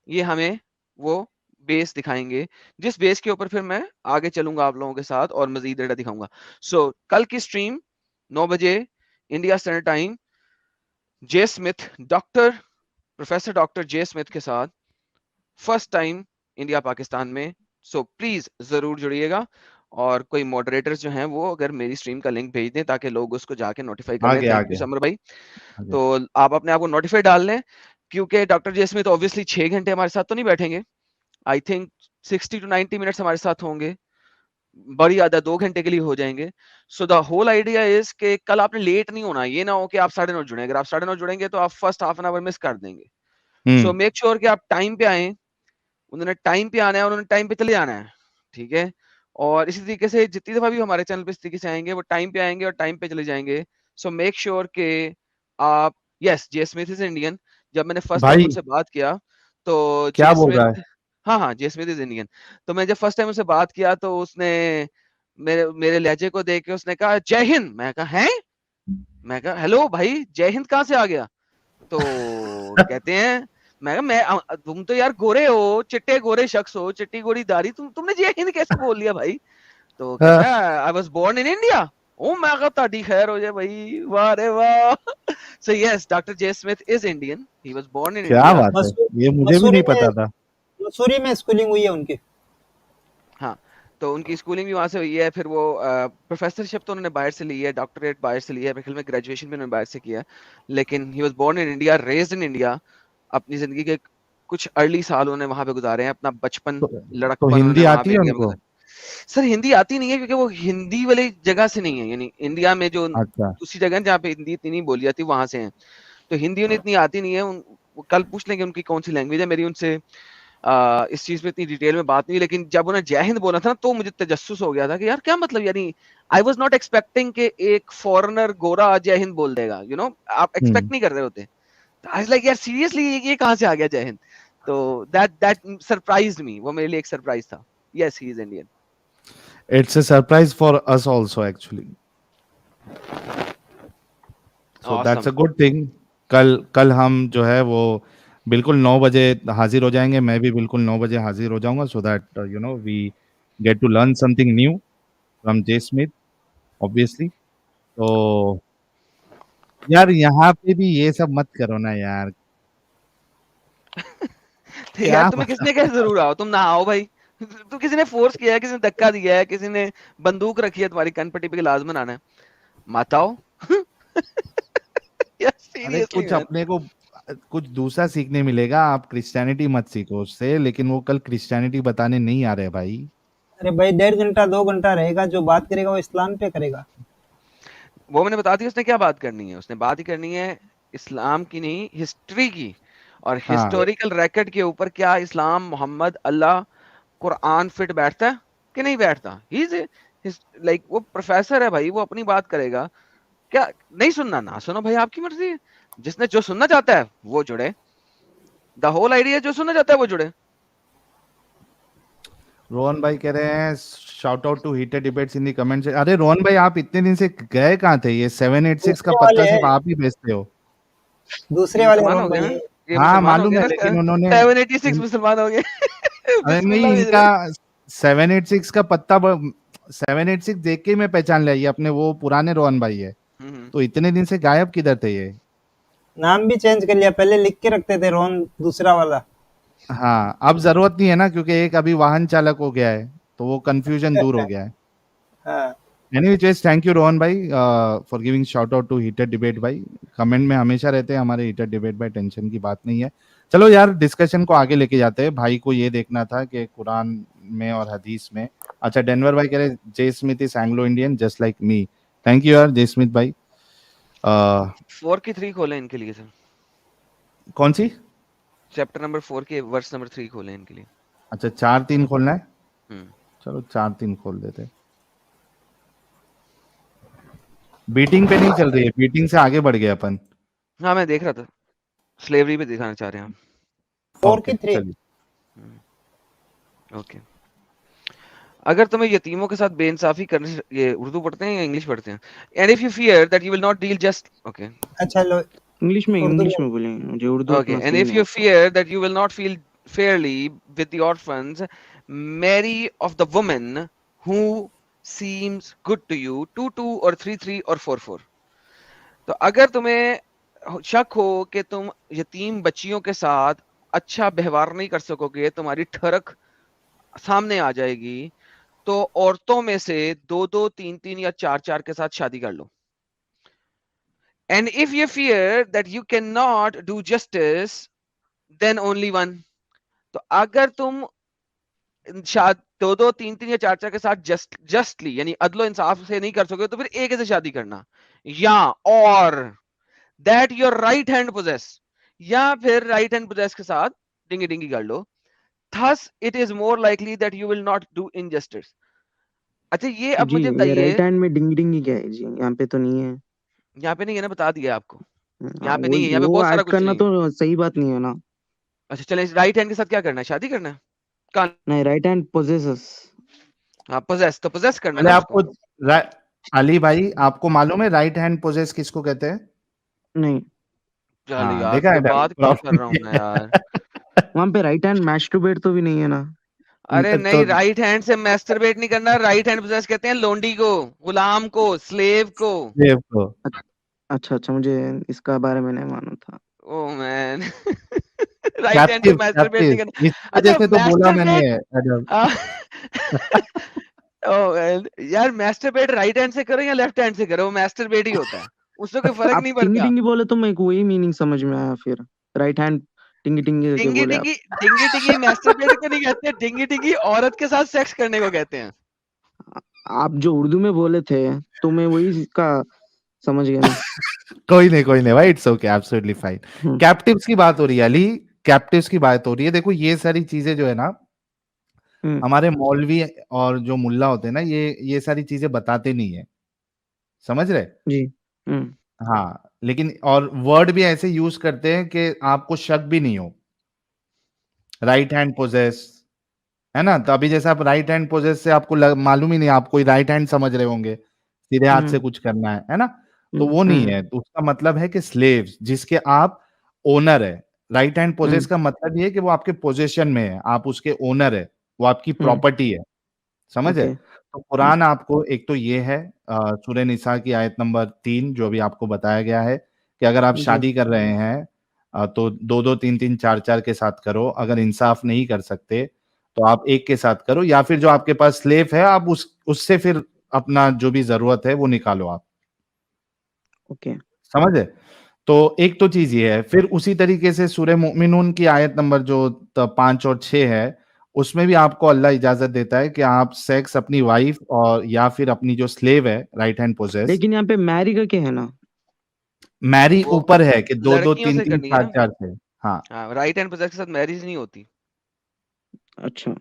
ये हमें वो बेस दिखाएंगे, जिस बेस के ऊपर फिर मैं आगे चलूंगा आप लोगों के साथ और मजीद डेटा दिखाऊंगा। सो कल की स्ट्रीम 9 बजे इंडिया स्टैंडर्ड टाइम, जे Smith, professor doctor J Smith के साथ, फर्स्ट टाइम इंडिया पाकिस्तान में। सो प्लीज जरूर जुड़िएगा, और कोई मॉडरेटर्स जो हैं वो अगर मेरी स्ट्रीम का लिंक भेज दें ताकि लोग उसको जाके नोटिफाई कर लें। आगे थैंक आगे यू समर भाई। आगे। तो आप अपने आप को नोटिफाई डाल लें, क्योंकि डॉक्टर जे स्मिथ ऑब्वियसली 6 घंटे हमारे साथ तो नहीं बैठेंगे, आई थिंक 60 to 90 मिनट्स हमारे साथ होंगे, बड़ी ज्यादा 2 घंटे के लिए हो जाएंगे। So the whole idea is कि कल आपने लेट नहीं होना, ये ना हो कि आप 9:30 जुड़े, अगर आप 9:30 जुड़ेंगे तो आप first half an hour miss कर देंगे। सो मेक श्योर कि आप टाइम पे आए, उन्होंने टाइम पे आना है, उन्होंने टाइम पे चले जाना है, ठीक है। और इसी तरीके से जितनी दफा भी हमारे चैनल पे इस तरीके से आएंगे वो टाइम पे आएंगे और टाइम पे चले जाएंगे। सो मेक श्योर के आप, yes, J Smith is Indian. जब मैंने फर्स्ट टाइम भाई उनसे बात किया तो क्या जे बोल रहा है? स्मिथ, हाँ हाँ, जे स्मिथ इज इंडियन। तो मैं जब फर्स्ट टाइम उससे बात किया तो उसने मेरे मेरे लहजे को देख के उसने कहा जय हिंद। मैं कहा है, मैं कहा हेलो भाई, जय हिंद कहाँ से आ गया? तो कहते हैं, मैं कहा तुम तो यार गोरे हो, चिट्टे गोरे शख्स हो, चिट्टी गोरी दाढ़ी, तुमने जय हिंद कैसे बोल लिया भाई? तो कहता हाँ, है I was born in India. ओ मैं कहा ताड़ी खैर हो जाए भाई, वाह रे वाह। So yes, doctor J Smith is Indian, he was born in क्या इंडिया। बात है, मसूरी ये मुझे भी मसूरी नहीं में पता था। मसूरी में स्कूलिंग हुई है उनकी। हाँ, तो उनकी स्कूलिंग भी वहां से हुई है, फिर वो प्रोफेसरशिप तो उन्होंने बाहर से ली है, डॉक्टरेट बाहर से लिया है, मेरे ख्याल में ग्रेजुएशन भी उन्होंने बाहर से किया है, लेकिन he was born in India, raised in India. अपनी जिंदगी के कुछ अर्ली साल उन्होंने वहां पे गुजारे हैं, अपना बचपन, तो लड़कपन हिंदी उन्होंने वहां आती पे है इंडिया में उनको? गुजारा। सर हिंदी आती नहीं है, क्योंकि वो हिंदी वाली जगह से नहीं है, यानी इंडिया में जो अच्छा, दूसरी जगह है जहाँ पे हिंदी इतनी नहीं बोली जाती वहां से हैं, तो हिंदी उन्हें इतनी आती नहीं है। वो कल पूछ लेंगे उनकी कौन सी लैंग्वेज है, मेरी उनसे इस चीज पे इतनी डिटेल में बात नहीं हुई, लेकिन जब उन्हें जय हिंद बोला था ना तो मुझे तजस्सुस हो गया था कि यार क्या मतलब, यानी आई वाज नॉट एक्सपेक्टिंग कि एक फॉरेनर गोरा जय हिंद बोल देगा, आप एक्सपेक्ट नहीं कर रहे होते। आई वाज लाइक यार सीरियसली ये कहाँ से आ गया जय हिंद? तो दैट सरप्राइज्ड मी, वो मेरे लिए एक सरप्राइज था। Yes, he is Indian. It's a surprise for us also actually, so that's awesome. A good thing. कल कल हम जो है वो बिल्कुल 9 बजे हाजिर हो जाएंगे, मैं भी बिल्कुल 9 बजे हाजिर हो जाऊंगा, so that we get to learn something new from J Smith obviously. तो यार यहाँ पे भी ये सब मत करो ना यार, तो यार क्या तुम्हें पता। किसने कहा जरूर आओ, तुम ना आओ भाई। तो किसी ने फोर्स किया है, किसी ने धक्का दिया है, किसी ने बंदूक रखी है तुम्हारी कनपट्टी पे लाज बनाना है, मत आओ। यार अरे सीरियसली कुछ मैन। अपने को कुछ दूसरा सीखने मिलेगा, आप क्रिश्चियनिटी मत सीखो उससे, लेकिन वो कल क्रिश्चियनिटी बताने नहीं आ रहे भाई। अरे भाई 1.5 घंटा 2 घंटा रहेगा, जो बात करेगा वो इस्लाम पे करेगा। वो मैंने बता दिया उसने क्या बात करनी है, उसने बात ही करनी है इस्लाम की नहीं, हिस्ट्री की, और हाँ, हिस्टोरिकल रिकॉर्ड के ऊपर क्या इस्लाम, मोहम्मद, अल्लाह, कुरान फिट बैठता है कि नहीं बैठता। ही लाइक वो प्रोफेसर है भाई, वो अपनी बात करेगा। क्या नहीं सुनना ना सुनो भाई, आपकी मर्जी है। जिसने जो सुनना चाहता है वो जुड़े, द होल आइडिया जो सुनना चाहता है वो जुड़े। रोहन भाई कह रहे हैं shout out to heated debates in the comment से। अरे रोहन भाई, आप इतने दिन से गए कहाँ थे? ये 786 का दूसरे पत्ता वाले सिर्फ हैं, आप ही भेजते हो। दूसरे ये वाले मुसलमान रोहन हो गए भाई ना, हैं। ये हाँ मुसलमान हो मालूम गए है, ना, लेकिन उन्होंने 786 मुसलमान हो गए। अरे नहीं, बिस्मिल्लाह भेज रहे इनका हैं। 786 का पत्ता 786 देख के ही मैं पहचान लिया, ये अपने वो पुराने रोहन भाई है। हम्म। तो इतने दिन से गायब किधर थे ये? नाम भी चेंज कर लिया, पहले लिख के रखते थे रोहन दूसरा वाला। हाँ, अब जरूरत नहीं है ना, क्योंकि एक अभी वाहन चालक हो गया है, तो वो कंफ्यूजन दूर हो गया है। हाँ एनीवेज, थैंक यू रोहन भाई for giving shout out to heated debate भाई। कमेंट में हमेशा रहते हैं हमारे हीटेड डिबेट भाई, टेंशन की बात नहीं है। चलो यार, डिस्कशन को आगे लेके जाते हैं। भाई को ये देखना था कि कुरान में और हदीस में। अच्छा, डेनवर भाई कह रहे J Smith is Anglo Indian just like me. Thank you यार जे स्मिथ भाई। 4 की 3 खोले इनके लिए सर, कौन सी? चैप्टर नंबर 4 के वर्स नंबर 3 खोले इनके लिए। अच्छा, 4-3 खोलना है। हम्म। चलो 4-3 खोल देते हैं। बीटिंग पे नहीं चल रही है, बीटिंग से आगे बढ़ गए अपन। हाँ मैं देख रहा था, स्लेवरी पे दिखाना चाह रहे हैं हम। 4 ओके की 3। हम्म, ओके। अगर तुम्हें यतीमों के साथ बेइंसाफी करने ये उर्दू पढ़ते हैं या इंग्लिश पढ़ते हैं? And if you fear that you will not deal just okay अच्छा लो, इंग्लिश उर्दू में बोलेंगे, मुझे उर्दू okay उतना and सही if नहीं you आता। fear that you will not feel fairly with the orphans, marry of the woman who seems good to you, 2-2 or 3-3 or 4-4। तो अगर तुम्हें शक हो कि तुम यतीम बच्चियों के साथ अच्छा व्यवहार नहीं कर सकोगे, तुम्हारी ठरक सामने आ जाएगी, तो औरतों में से 2-2, 3-3 या 4-4 के साथ शादी कर लो। And if you fear that you cannot do justice, then only one। तो अगर तुम शाद 2-2, 3-3 या 4-4 के साथ जस्टली यानी अदलो इंसाफ से नहीं कर सकोगे, तो फिर एक से शादी करना, या और that your right hand poses, या फिर राइट हैंड पोजेस के साथ डिंगी डिंगी कर लो। thus it is more likely that you will not do injustice। अच्छा ये अब जी, मुझे ये बताइए, राइट हैंड में डिंग डिंग क्या है जी? यहाँ पे तो नहीं है। यहाँ पे नहीं है ना, बता दिया आपको, यहाँ पे नहीं है, वही यहाँ पे वो बहुत सारा ऐड कुछ करना नहीं है। तो सही बात नहीं है ना। अच्छा चले, राइट हैंड के साथ क्या करना है? शादी करना है? कान नहीं, राइट हैंड पोजेसेस। हाँ पोजेस, तो पोजेस करना है अरे ना आपको उसको। अली भाई, आपको मालूम है राइट हैंड पोजेस किसको कहते हैं? नहीं, चल हाँ, यार देखा फिर है बात क्यों कर रहा हूँ मैं यार। वहां पे राइट हैंड मैस्टरबेट तो भी नहीं है ना। अरे तो नहीं, राइट हैंड से मैस्टरबेट नहीं करना, राइट हैंड पोजेस कहते हैं लोंडी को, गुलाम को, स्लेव को। देव को। अच्छा अच्छा, मुझे इसका बारे में नहीं मालूम था। Oh man. राइट हैंड से कैप्टिव मैस्टरबेट नहीं कैप्टिव करना। इस वजह अच्छा से तो बोला मैंने मैस्टरबेट, अजब। ओ मैन यार, मैस्टरबेट राइट हैंड से करो या लेफ्ट हैंड से करो, वो मैस्टरबेट ही होता है, उससे कोई फर्क आप नहीं टिंगी पड़ता। टिंगी बोले तो मेरे को वही मीनिंग समझ में आया फिर। राइट हैंड टिंगी टिंगी करके डिंगी बोले आप। डिंगी, डिंगी डिंगी मैस्टरबेट को नहीं कहते, डिंगी डिंगी औरत के साथ सेक्स करने को कहते हैं। आप जो उर्दू में बोले थे तो मैं वही का समझ गया ना। कोई नहीं भाई, it's okay, absolutely fine. Hmm, captives की बात हो रही है अली, कैप्टिव्स की बात हो रही है। देखो ये सारी चीजें जो है ना, हम्म, हमारे मौलवी और जो मुल्ला होते हैं ना, ये सारी चीजें बताते नहीं है, समझ रहे? जी, हम्म, हाँ, लेकिन और वर्ड भी ऐसे यूज करते हैं कि आपको शक भी नहीं हो। राइट हैंड पोजेस, है ना? तो अभी जैसे आप राइट हैंड पोजेस से आपको मालूम ही नहीं, आप कोई राइट हैंड समझ रहे होंगे, सीधे हाथ से हम्म, कुछ करना है ना? तो वो नहीं है। तो उसका मतलब है कि स्लेव्स जिसके आप ओनर है। राइट हैंड पोजेस का मतलब ये है कि वो आपके पोजेशन में है, आप उसके ओनर है, वो आपकी हम्म, प्रॉपर्टी है, समझ है? ओके, तो कुरान आपको एक तो ये है सूरह निसा की आयत नंबर 3 जो अभी आपको बताया गया है कि अगर आप जी, शादी कर रहे हैं तो 2-2, 3-3, 4-4 के साथ करो। अगर इंसाफ नहीं कर सकते तो आप एक के साथ करो, या फिर जो आपके पास स्लेव है आप उससे फिर अपना जो भी जरूरत है वो निकालो आप, ओके, समझे? तो एक तो चीज ये है। फिर उसी तरीके से सूरह मोमिनून की आयत नंबर जो 5 और 6 है, उसमें भी आपको अल्लाह इजाजत देता है कि आप सेक्स अपनी वाइफ और या फिर अपनी जो स्लेव है राइट हैंड पोजेस, लेकिन यहाँ पे मैरी का क्या है ना। मैरी वो ऊपर है कि 2-2, लड़कियों से 3-3, करनी है ना। 4-4 से। हाँ, हाँ राइट हैंड पोजेस के साथ मैरिज नहीं होती। अच्छा,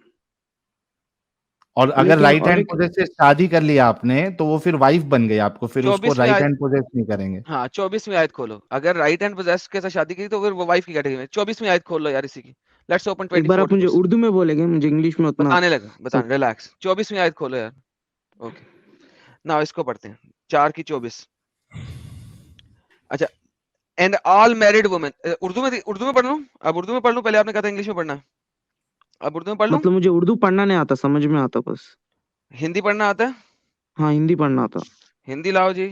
और अगर लेकिन राइट और हैंड एक पोजेस से शादी कर लिया आपने तो वो फिर वाइफ बन गई आपको, फिर उसको 24वीं राइट आयत, हैंड पोजेस नहीं करेंगे। हाँ 24वीं आयत खोलो, अगर राइट हैंड पोजेस के साथ शादी की तो फिर वो वाइफ की कैटेगरी में। 24वीं आयत खोल लो यार इसी की। लेट्स ओपन एक बार 24 आप मुझे डिवोर्स। उर्दू में बोलेंगे, मुझे इंग्लिश में उतना बताने लगा, सब बताने, रिलैक्स। 24वीं आयत खोलो यार। ओके, ना इसको पढ़ते हैं, 4 की 24। अच्छा, and all married women, Urdu में पढ़ लूं? अब उर्दू में पढ़ लूं? पहले आपने कहा था इंग्लिश में पढ़ना है, अब उर्दू में पढ़ लूं? मतलब मुझे उर्दू पढ़ना नहीं आता, समझ में आता बस। हिंदी पढ़ना आता है? हाँ, हिंदी पढ़ना आता। हिंदी लाओ जी।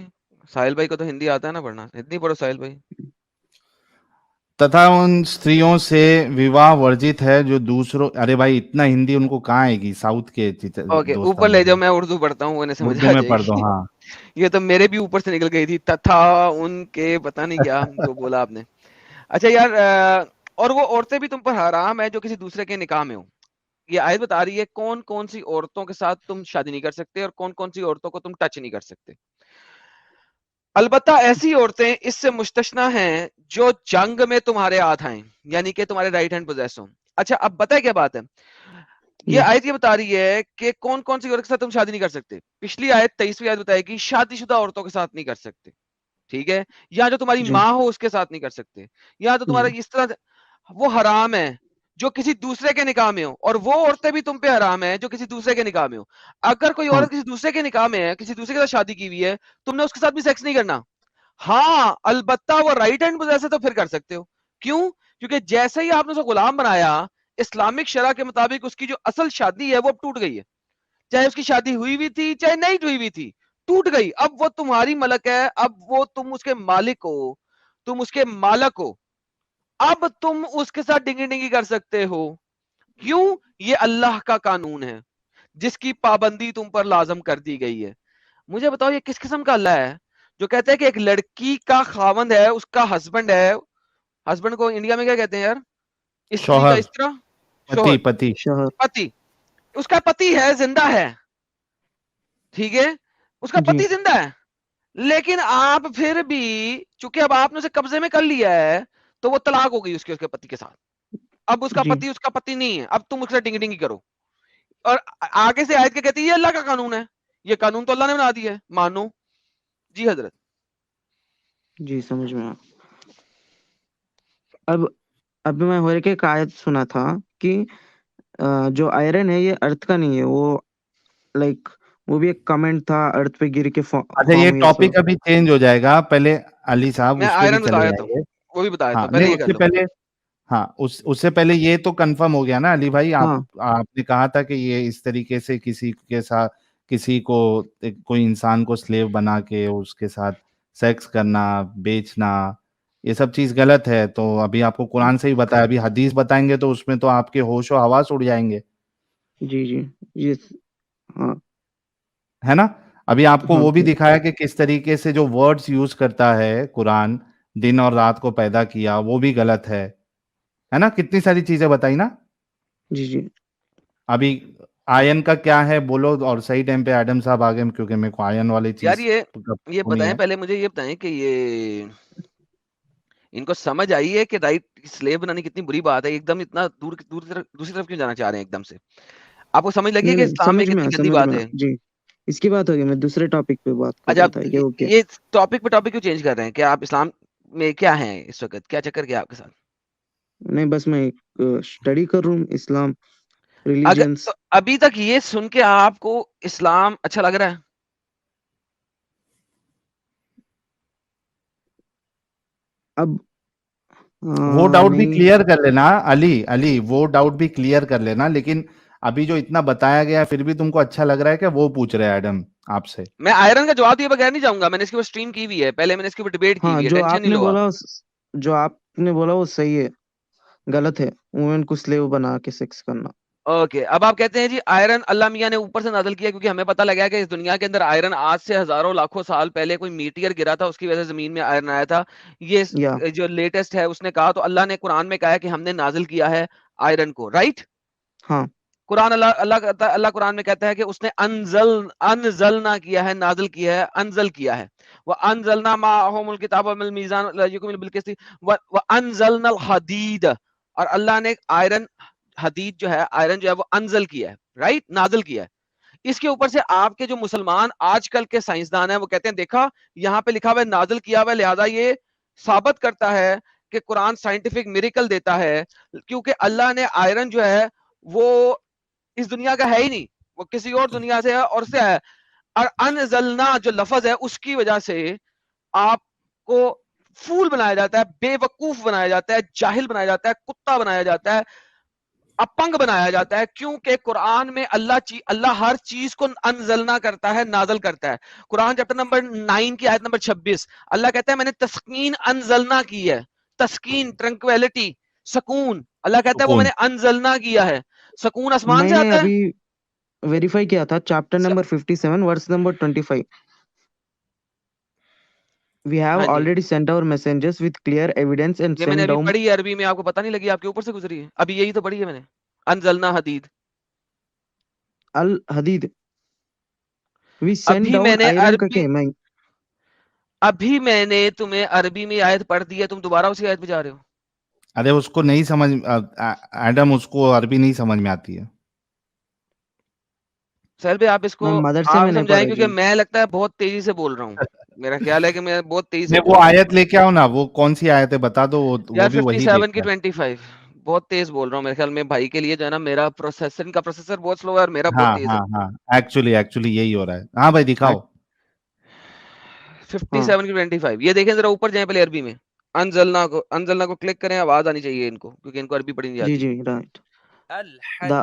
साहिल भाई को तो हिंदी आता है ना पढ़ना, हिंदी पढ़ो साहिल भाई। तथा उन स्त्रियों से विवाह वर्जित है जो दूसरों, अरे भाई इतना हिंदी उनको कहाँ आएगी, साउथ के ओके, दोस्त आ ऊपर ले गए। जाओ, मैं उर्दू पढ़ता हूँ, उन्हें समझ उर्दू आ में पढ़ दो, जाएगी। हाँ। ये तो मेरे भी ऊपर से निकल गई थी, तथा उनके पता नहीं क्या जो बोला आपने। अच्छा यार, और वो औरतें भी तुम पर हराम है जो किसी दूसरे के निकाह में हो। ये आयत बता रही है कौन कौन सी औरतों के साथ तुम शादी नहीं कर सकते और कौन कौन सी औरतों को तुम टच नहीं कर सकते। अलबत्ता ऐसी औरतें इससे मुस्तस्ना हैं जो जंग में तुम्हारे हाथ आए, यानी कि तुम्हारे राइट हैंड पोजेस हो। अच्छा, अब बताए क्या बात है। ये जी आयत ये बता रही है कि कौन कौन सी औरत के साथ तुम शादी नहीं कर सकते। पिछली आयत 23वीं आयत बताएगी शादीशुदा औरतों के साथ नहीं कर सकते, ठीक है, या जो तुम्हारी जी माँ हो उसके साथ नहीं कर सकते, या तो तुम्हारा जी इस तरह वो हराम है जो किसी दूसरे के निकाह में हो, और वो औरतें भी तुम पे हराम है जो किसी दूसरे के निकाह में हो। अगर कोई हाँ औरत किसी दूसरे के निकाह में है, किसी दूसरे के साथ शादी की हुई है, तुमने उसके साथ भी सेक्स नहीं करना। हाँ, अलबत्ता वो राइट हैंड पोजेस है तो फिर कर सकते हो। क्यों? क्योंकि जैसे ही आपने उसको गुलाम बनाया, इस्लामिक शरा के मुताबिक उसकी जो असल शादी है वो अब टूट गई है। चाहे उसकी शादी हुई भी थी चाहे नहीं हुई भी थी, टूट गई। अब वो तुम्हारी मलक है, अब वो तुम उसके मालिक हो, तुम उसके मालक हो। अब तुम उसके साथ डिंगी डिंगी कर सकते हो। क्यों? ये अल्लाह का कानून है जिसकी पाबंदी तुम पर लाजम कर दी गई है। मुझे बताओ ये किस किस्म का अल्लाह है जो कहता है कि एक लड़की का खावंद है, उसका हस्बैंड है। हस्बैंड को इंडिया में क्या कहते हैं यार? स्त्री का शौहर, स्त्रा, पति शोहर, पति। शहर। पति। उसका पति है, जिंदा है, ठीक है, उसका जी पति जिंदा है। लेकिन आप फिर भी, चूंकि अब आपने उसे कब्जे में कर लिया है, तो वो तलाक हो गई उसके उसके पति के साथ। अब जी उसका पति नहीं है, अब तुम उससे डिंगी डिंगी करो। और आगे से आयत के कहती है ये अल्लाह का कानून है, ये कानून तो अल्लाह ने बना दिया है, मानो। जी हजरत। जी समझ में आया। अब अभी मैं और एक आयत सुना था कि जो आयरन है ये अर्थ का नहीं है, वो लाइक वो भी एक कमेंट था, अर्थ पे गिर के अच्छा, फॉर्म ये हुई ऐसा। टॉपिक अभी चेंज हो जाएगा, पहले अली साहब मैं उस पे भी आयरन बता चले देता हूँ, जाएंगे। वो भी बता देता हाँ हूँ, नहीं, पहले ये कर उससे लो। पहले, हाँ उससे पहले ये तो कंफर्म हो गया ना अली भाई, हाँ आपने कहा था कि ये इस तरीके से किसी के साथ, किसी को, कोई इंसान को स्लेव बना के उसके साथ सेक्स करना, बेचना, ये सब चीज गलत है। तो अभी आपको कुरान से ही बताया, अभी हदीस बताएंगे तो उसमें तो आपके होश और हवास उड़ जाएंगे, जी जी ये हाँ है ना। अभी आपको हाँ वो भी दिखाया कि किस तरीके से जो वर्ड्स यूज करता है कुरान, दिन और रात को पैदा किया, वो भी गलत है ना, कितनी सारी चीजें बताई ना। जी जी अभी आयन का क्या है बोलो, और सही टाइम पे एडम साहब आ गए, क्योंकि मेरे को आयन वाली यार चीज ये होनी बताएं, है। पहले मुझे ये बताएं कि ये इनको समझ आई है कि राइट स्लेव बनानी कितनी बुरी बात है, एकदम इतना दूर दूसरी तरफ क्यों जाना चाह रहे हैं एकदम से? आपको समझ लगी है नहीं कि नहीं, इस्लाम में कितनी गंदी समझ में बात आया है? जी। इसकी बात होगी, मैं दूसरे टॉपिक पे बात कर अच्छा, रहा आप था ये ओके। ये टॉपिक पे टॉपिक क्यों चेंज कर रहे हैं? क्या आप इस्लाम में क्या हैं इस वक्त, क्या चक्कर क्या आपके साथ? नहीं बस मैं एक स्टडी कर रहा हूँ इस्लाम अगर रिलीजियंस। तो अभी तक ये सुन के आपको इस्लाम अच्छा लग रहा है? अब वो डाउट भी नहीं क्लियर कर लेना अली, अली वो डाउट भी क्लियर कर लेना, लेकिन अभी जो इतना बताया गया फिर भी तुमको अच्छा लग रहा है क्या, वो पूछ रहे हैं एडम आपसे। मैं आयरन का जवाब दिए बगैर नहीं जाऊंगा, मैंने इसके ऊपर स्ट्रीम की हुई है, पहले मैंने इसके ऊपर डिबेट की हाँ, हुई है, टेंशन नहीं लो आप। जो आपने बोला वो सही है, गलत है वुमेन को स्लेव बना के सेक्स करना। ओके, अब आप कहते हैं जी आयरन अल्लाह मियां ने ऊपर से नाज़िल किया क्योंकि हमें पता लगा कि इस दुनिया के अंदर आयरन आज से हजारों लाखों साल पहले कोई मीटियर गिरा था, उसकी वजह से जमीन में आयरन आया था। ये या जो लेटेस्ट है उसने कहा, तो अल्लाह ने कुरान में कहा है कि हमने नाजिल किया है आयरन को, राइट? हाँ कुरान अल्लाह कुरान में कहता है कि उसने अनजलना किया है, नाजिल किया है, अनजल किया है। वह अनजलना माहुमुल किताब वल मीज़ान युकमिल बिल क़िस्त व अनजलनल हदीद, और अल्लाह ने आयरन हदीद जो है, आयरन जो है वो अनजल किया है, राइट, नाजिल किया है। इसके ऊपर से आपके जो मुसलमान आजकल के साइंसदान हैं वो कहते हैं देखा यहाँ पे लिखा हुआ है नाजिल किया हुआ है, लिहाजा ये साबित करता है कि कुरान साइंटिफिक मिरेकल देता है, क्योंकि अल्लाह ने आयरन जो है वो इस दुनिया का है ही नहीं, वो किसी और दुनिया से है और से है। और अनजलना जो लफज है उसकी वजह से आपको फूल बनाया जाता है, बेवकूफ बनाया जाता है, जाहिल बनाया जाता है, कुत्ता बनाया जाता है, अपंग बनाया जाता है, क्योंकि कुरान में अल्लाह हर चीज को अनजलना करता है, नाजल करता है। कुरान चैप्टर नंबर 9 की आयत नंबर 26 अल्लाह कहता है मैंने तस्कीन अनजलना की है, तस्कीन ट्रंक्विलिटी सकून, अल्लाह कहता है वो सुकून। मैंने अनजलना किया है। सकून आसमान से मैंने आता है। अभी वेरीफाई किया था, चैप्टर स- number 57 verse number 25। We have हाँ जी, already sent our messengers with clear evidence and ये मैंने sent अभी down पढ़ी है अरबी में, आपको पता नहीं लगी, आपके ऊपर से गुजरी है, अभी यही तो पढ़ी है मैंने, अनजलना हदीद। al hadid. We sent अभी down मैंने iron अरबी करके मैं अभी मैंने तुम्हें अरबी में आयत पढ़ दी है, तुम दोबारा उसी आयत पे जा रहे हो। अरे उसको नहीं समझ एडम, उसको अरबी नहीं समझ में आती है। सर भाई आप इसको मदरसे आप में नहीं समझाएं, पढ़े क्योंकि जी। मैं लगता है बहुत तेजी से बोल रहा हूँ, मेरा ख्याल है कि मैं बहुत तेजी से नहीं, बोल वो रहा हूँ आयत लेके आओ ना, वो कौन सी आयत है बता दो, वो यार। भी वही 57 देख की रहा है। 25 बहुत तेज बोल रहा हूँ मेरे ख्याल में, भाई के लिए जो है ना, मेरा प्रोसेसर बहुत स्लो है और मेरा बहुत हाँ तेज हाँ है। हाँ, एक्चुअली यही हो रहा है। हाँ भाई दिखाओ। 57 की 25 ये देखें जरा, ऊपर जाए पहले अरबी में, अनजलना को क्लिक करें, आवाज आनी चाहिए इनको, क्योंकि इनको अरबी पढ़ी नहीं जी जाती। जी राइट। The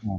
हाँ।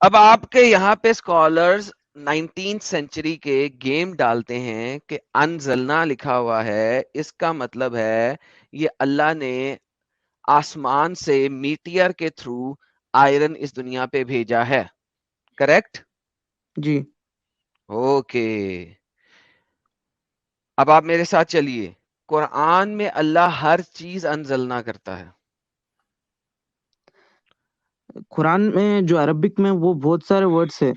अब आपके यहाँ पे स्कॉलर्स 19th सेंचुरी के गेम डालते हैं कि अनजलना लिखा हुआ है, इसका मतलब है ये अल्लाह ने आसमान से मीटियर के थ्रू आयरन इस दुनिया पे भेजा है। करेक्ट? जी। ओके, अब आप मेरे साथ चलिए, कुरान में अल्लाह हर चीज अनजलना करता है। कुरान में जो अरबिक में वो बहुत सारे वर्ड्स है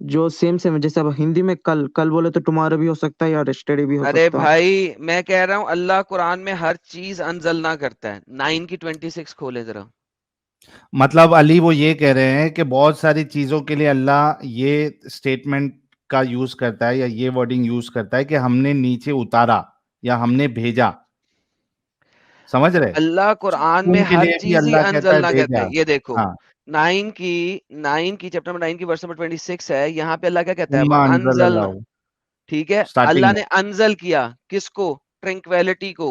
जो सेम सेम है, जैसे अब हिंदी में कल कल बोले तो टुमारो भी हो सकता है या yesterday भी हो अरे सकता है। भाई मैं कह रहा हूं अल्लाह कुरान में हर चीज अनजलना करता है। 9 की 26 खोले जरा। मतलब अली वो ये कह रहे हैं कि बहुत सारी चीजों के लिए अल्लाह ये स्टेटमेंट का यूज करता है या ये वर्डिंग यूज करता है कि हमने नीचे उतारा या हमने भेजा। समझ रहे? अल्लाह कुरान में उनके हर लिए भी चीज ही अल्लाह कहता है अनजलना करता भेजा। है। ये देखो, हाँ। 9 की चैप्टर नंबर 9 की वर्स नंबर 26 है, यहाँ पे अल्लाह क्या कहता है, हुम्मा वह अंज़लल्लाहु, अनजलना। ठीक है, स्टार्टिंग अल्लाह में। ने अनजल किया किसको? ट्रंक्विलिटी को,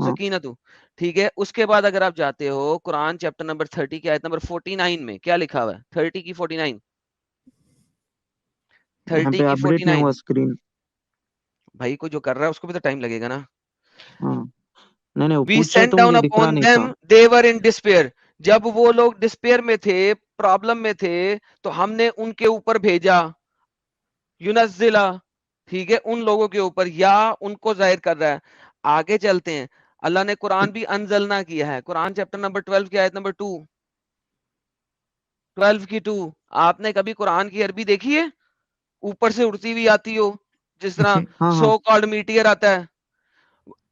हाँ। सकीनतु। ठीक है, उसके बाद अगर आप जाते हो कुरान चैप्टर नंबर 30 की आयत नंबर 49 में क्या लिखा हुआ है? 30 की 49, यहाँ 30 पे की अपडेट नहीं 49। हुआ स्क्रीन। भाई को जो कर रहा है उसको भी तो टाइम लगेगा ना। हाँ नहीं नहीं, वो वी पूछा सेंट तो डाउन मुझे दिख रहा अपॉन नहीं देम था। दे वर इन डिस्पेयर, जब वो लोग डिस्पेयर में थे, प्रॉब्लम में थे, तो हमने उनके ऊपर भेजा युनज़िला। ठीक है, उन लोगों के ऊपर, या उनको जाहिर कर रहा है। आगे चलते हैं, अल्लाह ने कुरान भी अनजलना किया है। कुरान चैप्टर नंबर 12 की आयत नंबर 2, 12 की 2। आपने कभी कुरान की अरबी देखी है ऊपर से उड़ती हुई आती हो, जिस तरह हाँ हाँ। सो कॉल्ड मीटियर आता है?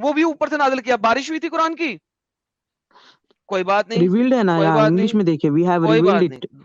वो भी ऊपर से नाजिल किया। बारिश हुई थी कुरान की? कोई बात नहीं, रिवील्ड है ना कोई यार, बात इंग्लिश नहीं, में देखिए, वी हैव कोई रिवील्ड बात इट। नहीं।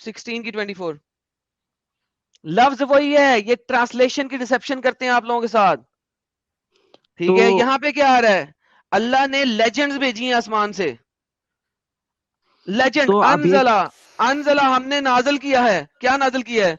16 की 24। लफ्ज वही है, ये ट्रांसलेशन की डिसेप्शन करते हैं आप लोगों के साथ। ठीक है, तो यहाँ पे क्या आ रहा है? अल्लाह ने लेजेंड्स भेजी हैं आसमान से। लेजेंड तो आप ये अनजला, अनजला हमने नाजिल किया है। क्या नाजिल किया है?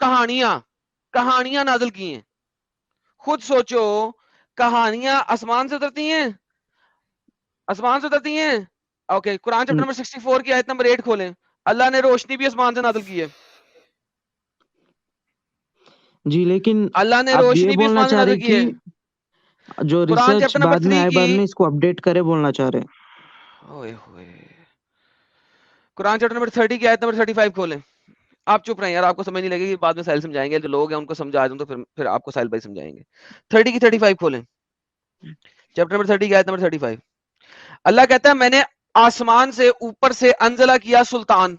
कहानियां, कहानियां नाजिल की हैं। खुद सोचो, कहानियां आसमान से उतरती हैं, आसमान से उतरती हैं। ओके, कुरान चैप्टर नंबर 64 की आयत नंबर 8 खोलें, अल्लाह ने रोशनी भी आसमान से नाजिल की है। जी, लेकिन अल्लाह ने आप ये रोशनी भी बोलना आसमान से चाह रहे नाजिल की है। कि जो कुरान रिसर्च चैप्टर नंबर बाद में 3 आए, की, बाद में इसको अपडेट करे बोलना चाह रहे। ओए होए, कुरान चैप्टर नंबर 30 की आयत नंबर 35 खोलें, आप चुप रहे यार, आपको समझ नहीं लगेगी, बाद में साहिल समझाएंगे, जो लोग हैं उनको समझा दूं तो फिर आपको साहिल भाई समझाएंगे। 30 की 35 खोलें, चैप्टर नंबर 30 की आयत नंबर 35। अल्लाह कहता है मैंने आसमान से ऊपर से अंजला किया सुल्तान।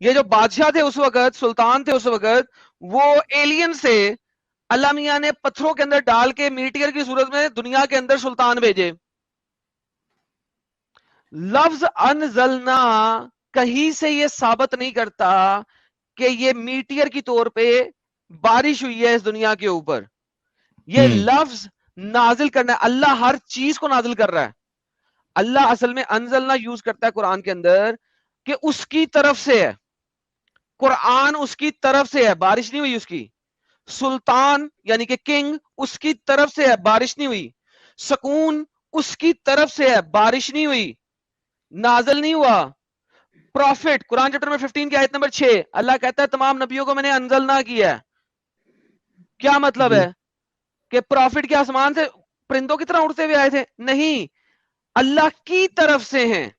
ये जो बादशाह थे उस वक्त, सुल्तान थे उस वक्त, वो एलियन से अल्लाह मियां ने पत्थरों के अंदर डाल के मीटियर की सूरत में दुनिया के अंदर सुल्तान भेजे। लफ्ज अनजलना कहीं से ये साबित नहीं करता कि ये मीटियर की तौर पे बारिश हुई है इस दुनिया के ऊपर। ये लफ्ज नाजिल करना है, अल्लाह हर चीज को नाजिल कर रहा है। अल्लाह असल में अनजलना यूज करता है कुरान के अंदर कि उसकी तरफ से है, कुरान उसकी तरफ से है, बारिश नहीं हुई उसकी। सुल्तान यानी कि किंग उसकी तरफ से है, बारिश नहीं हुई। सकून उसकी तरफ से है, बारिश नहीं हुई, नाजल नहीं हुआ। प्रॉफिट, कुरान चैप्टर नंबर 15 की आयत नंबर 6, अल्लाह कहता है तमाम नबियों को मैंने अनजल ना किया है। क्या मतलब है कि प्रॉफिट के आसमान से परिंदों की तरह उड़ते हुए आए थे? नहीं, अल्लाह की तरफ से हैं।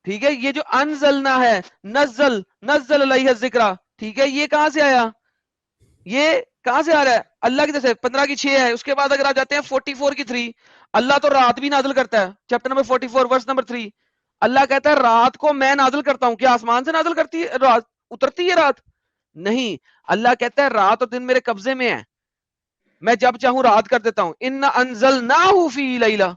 ठीक है, ये जो अनजलना है, नज्जल नज्जल अलैहि जिक्रा, ठीक है, ये कहां से आया? ये कहां से आ रहा है? अल्लाह की तरफ से। 15 की 6 है। उसके बाद अगर आप जाते हैं 44 की 3, अल्लाह तो रात भी नाजिल करता है। चैप्टर नंबर 44 वर्स नंबर 3, अल्लाह कहता है रात को मैं नाजिल करता हूं। क्या आसमान से नाजिल करती है रात, उतरती है रात? नहीं, अल्लाह कहता है रात और दिन मेरे कब्जे में है, मैं जब चाहूं रात कर देता हूं। इन्ना अंजलनाहु फी लैला,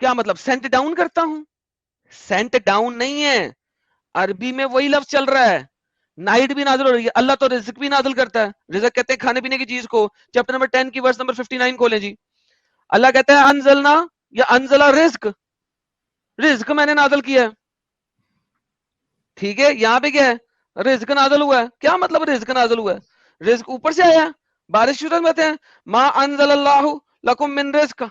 क्या मतलब? सेंट डाउन करता हूं? सेंट डाउन नहीं है, अरबी में वही लफ्ज चल रहा है। नाइट भी नाजिल हो रही है। अल्लाह तो रिज़्क भी नाजिल करता है। रिज़्क कहते हैं खाने पीने की चीज को। चैप्टर नंबर 10 की वर्स नंबर 59 खोलें जी। अल्लाह कहता है अनजलना या अनजला रिज़्क, रिज़्क मैंने नाजिल किया है। ठीक है, यहां पे क्या है? रिज़्क नाजिल हुआ है। क्या मतलब रिज़्क नाजिल हुआ है? रिज़्क ऊपर से आया, बारिश शुरू में हैं। मा अनजलल्लाहु लकुम मिन रिज़्क,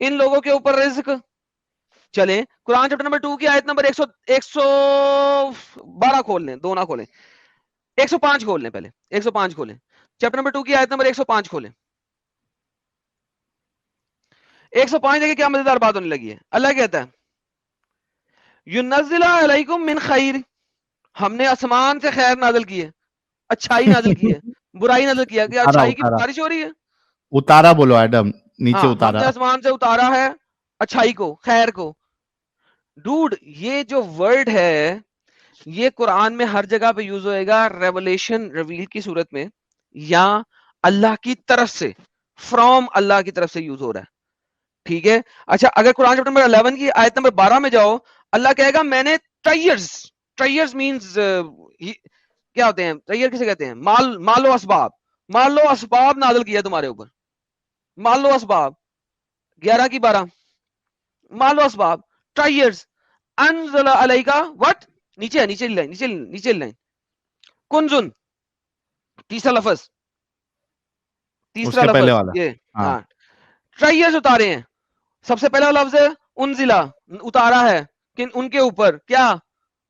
इन लोगों के ऊपर रिज़्क। चले कुरान चैप्टर नंबर 2 की आयत नंबर 112 खोल लें, दो ना खोलें, 105 खोल लें, पहले 105 खोलें। चैप्टर नंबर 2 की आयत नंबर 105 खोलें। 105 देखिए क्या मजेदार बात होने लगी है। अल्लाह कहता है युनज़्ज़िलु अलैकुम मिन खैर, हमने आसमान से खैर नाजिल की है, अच्छाई नाजिल की है, बुराई नाजिल किया कि उतारा अच्छाई की उतारा बारिश हो रही है। उतारा बोलो एडम, नीचे हाँ, उतारा। हमने आसमान से उतारा है अच्छाई को, खैर को। डूड, ये जो वर्ड है ये कुरान में हर जगह पे यूज होएगा रेवलेशन, रिवील की सूरत में, या अल्लाह की तरफ से, फ्रॉम अल्लाह की तरफ से यूज हो रहा है। ठीक है, अच्छा अगर कुरान चैप्टर नंबर 11 की आयत नंबर 12 में जाओ, अल्लाह कहेगा मैंने ट्रायर्स, ट्रायर्स मींस क्या होते हैं ट्रायर, किसे कहते हैं? मालो असबाब, मालो असबाब नाज़िल किया तुम्हारे ऊपर। मालो असबाब 11 की 12, मालो असबाब ट्रायर्स अनज़ला अलैका व्हाट, नीचे है, नीचे लाइन, नीचे लाइन, कुनजुन, तीसरा लफ्ज, तीसरा उसके पहले लफ्ज वाला। ये। हाँ हाँ, ट्रायर्स उतारे हैं। सबसे पहला लफ्ज है उनजिला, उतारा है किन उनके ऊपर, क्या?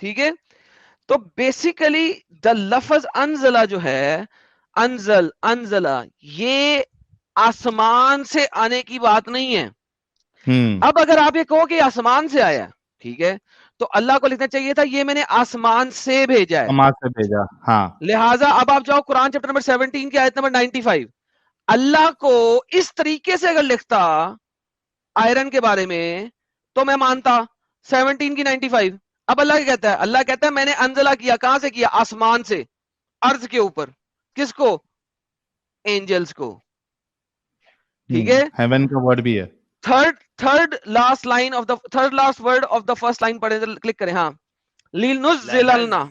ठीक है, तो बेसिकली द लफ्ज अनजला जो है, अनजल अनजला, ये आसमान से आने की बात नहीं है। अब अगर आप ये कहो कि आसमान से आया, ठीक है, तो अल्लाह को लिखना चाहिए था ये मैंने आसमान से भेजा है। समाज से भेजा। हाँ लिहाजा अब आप जाओ कुरान चैप्टर नंबर 17 की आयत नंबर 95, अल्लाह को इस तरीके से अगर लिखता आयरन के बारे में तो मैं मानता। 17 की 95, अब अल्लाह क्या कहता है? अल्लाह कहता है मैंने अंजला किया, कहां से किया? आसमान से, अर्ज के ऊपर। किसको? एंजल्स को। ठीक है, हेवन का वर्ड भी है। Third last line of the third last word of the first line पढ़े, क्लिक करें। हाँ, लिनुज़्ज़िलना,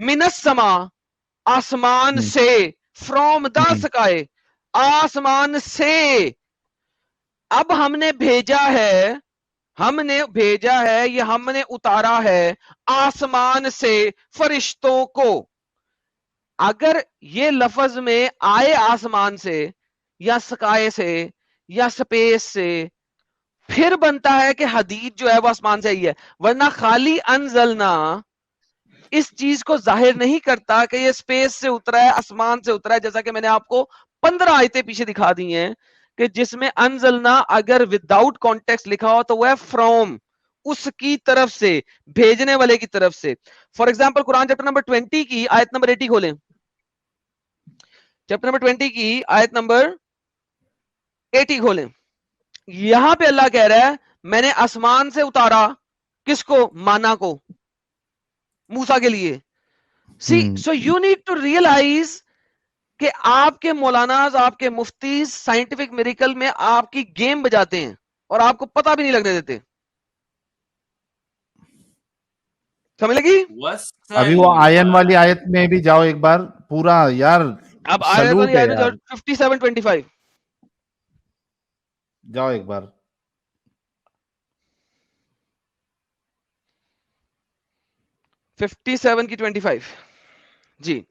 मिनस समा, आसमान से, फ्रॉम द स्काई, आसमान से। अब हमने भेजा है, हमने भेजा है, ये हमने उतारा है आसमान से फरिश्तों को। अगर ये लफ्ज में आए आसमान से या स्काई से या स्पेस से, फिर बनता है कि हदीद जो है वो आसमान से ही है, वरना खाली अनजलना इस चीज को जाहिर नहीं करता कि ये स्पेस से उतरा है, आसमान से उतरा है, जैसा कि मैंने आपको 15 आयतें पीछे दिखा दी हैं कि जिसमें अनजलना अगर विदाउट कॉन्टेक्स्ट लिखा हो तो वह फ्रॉम, उसकी तरफ से, भेजने वाले की तरफ से। For example Quran chapter number 20 की आयत नंबर 80 खोलें। चैप्टर नंबर 20 की आयत नंबर 80 खोलें। यहां पे अल्लाह कह रहा है मैंने आसमान से उतारा, किसको? माना को, मूसा के लिए। See so you need to realize कि आपके मौलानाज, आपके मुफ्ती साइंटिफिक मिरेकल में आपकी गेम बजाते हैं और आपको पता भी नहीं लगने देते। समझ लगी? अभी वो आयन वाली आयत में भी जाओ एक बार पूरा यार, अब आयत सलूट वाली है आयत में यार, 57-25 जाओ एक बार। 57 की 25 जी।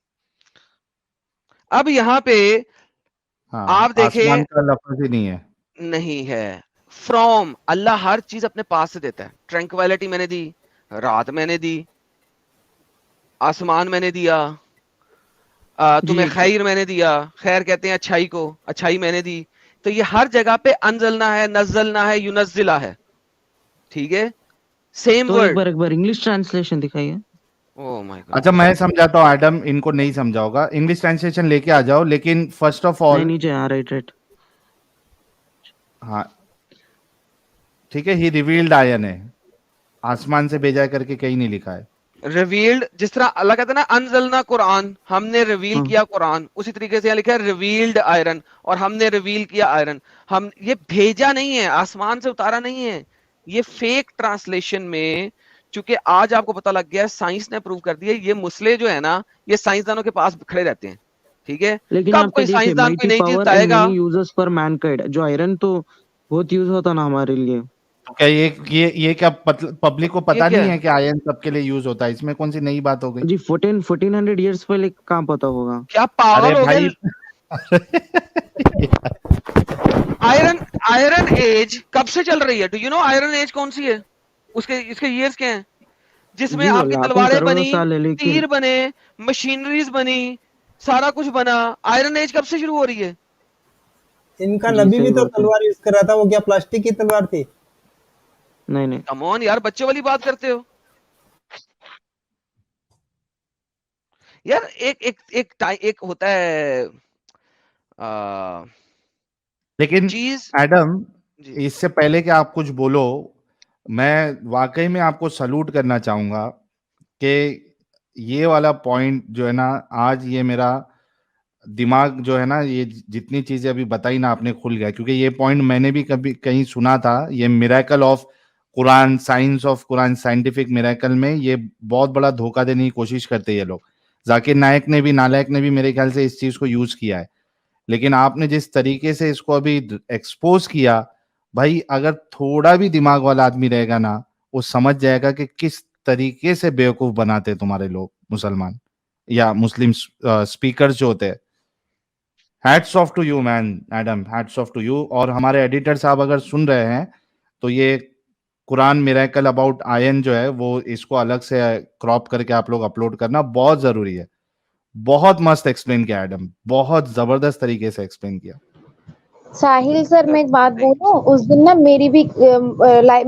अब यहां पे हाँ, आप देखें, आसमान का लफ्ज ही नहीं है। नहीं है। फ्रॉम, अल्लाह हर चीज अपने पास से देता है। ट्रैंक्विलिटी मैंने दी, रात मैंने दी, आसमान मैंने दिया, तुम्हें जी खैर मैंने दिया, खैर कहते हैं अच्छाई को, अच्छाई मैंने दी। तो ये हर जगह पे अनजलना है, नजलना है, युनज्जिला है, ठीक है, सेम तो एक वर्ड। बार इंग्लिश ट्रांसलेशन दिखाइए। Oh my God. अच्छा मैं समझाता हूँ एडम, इनको नहीं समझा होगा, इंग्लिश ट्रांसलेशन लेके आ जाओ, लेकिन फर्स्ट ऑफ नहीं ऑल, नीचे, हाँ राइट राइट। हाँ ठीक है, ही रिवील्ड आयन है, आसमान से भेजा करके कहीं नहीं लिखा है। रिवील्ड, जिस तरह अल्लाह कहता है ना अनजलना कुरान, हमने रिवील हाँ किया कुरान, उसी तरीके से यहाँ लिखा है रिवील्ड आयरन, और हमने रिवील किया आयरन। हम ये भेजा नहीं है, आसमान से उतारा नहीं है। ये फेक ट्रांसलेशन में, चूंकि आज आपको पता लग गया है, साइंस ने प्रूव कर दिया, ये मुसले जो है ना, ये साइंसदानों के पास खड़े रहते हैं, ठीक है। लेकिन यहाँ कब पे कोई देखिए, साइंसदान कोई माइटी नई चीज पावर एंड बताएगा, मेनी यूजर्स फॉर मैनकाइंड, जो आयरन तो बहुत यूज होता ना हमारे लिए। तो क्या ये क्या पब्लिक को ये पता क्या नहीं है? है कि आयन सबके लिए यूज होता है? इसमें कौन सी नई बात हो गई? जी 1400 ईयर्स पहले कहाँ पता होगा। क्या अरे पागल हो भाई गए? आयरन, आयरन एज कब से चल रही है? Do you know iron age कौन सी है? उसके इसके ईयर्स क्या हैं? जिसमें जी वो आपकी लाखों तलवारें करोड़ों बनी, साल है, लेकिन तीर बने, मशीनरीज बनी, सारा कुछ बना। आयरन एज कब से शुरू हो रही है? इनका जी नबी भी सही तो बात है। तलवार यूज कर रहा था, वो क्या प्लास्टिक की तलवार थी? नहीं नहीं, कम ऑन यार, बच्चे वाली बात करते हो यार। एक होता है लेकिन चीज एडम, जी। इससे पहले कि आप कुछ बोलो, मैं वाकई में आपको सलूट करना चाहूंगा कि ये वाला पॉइंट जो है ना, आज ये मेरा दिमाग जो है ना, ये जितनी चीजें अभी बताई ना आपने, खुल गया, क्योंकि ये पॉइंट मैंने भी कभी कहीं सुना था। ये miracle of Quran, science of Quran, scientific miracle में ये बहुत बड़ा धोखा देने की कोशिश करते हैं ये लोग। जाकिर नायक ने भी, नालायक ने भी मेरे ख्याल से इस चीज को यूज किया है। लेकिन आपने जिस तरीके से इसको अभी एक्सपोज किया, भाई अगर थोड़ा भी दिमाग वाला आदमी रहेगा ना, वो समझ जाएगा कि किस तरीके से बेवकूफ बनाते तुम्हारे लोग मुसलमान या मुस्लिम स्पीकर्स जो होते हैं। Hats off to you man Adam, hats off to you. और हमारे एडिटर साहब अगर सुन रहे हैं तो ये कुरान मिरेकल अबाउट आयन जो है, वो इसको अलग से क्रॉप करके आप लोग अपलोड करना बहुत जरूरी है। बहुत मस्त एक्सप्लेन किया एडम, बहुत जबरदस्त तरीके से एक्सप्लेन किया। साहिल सर, मैं एक बात Thank you, बोलूं, sir. उस दिन ना मेरी भी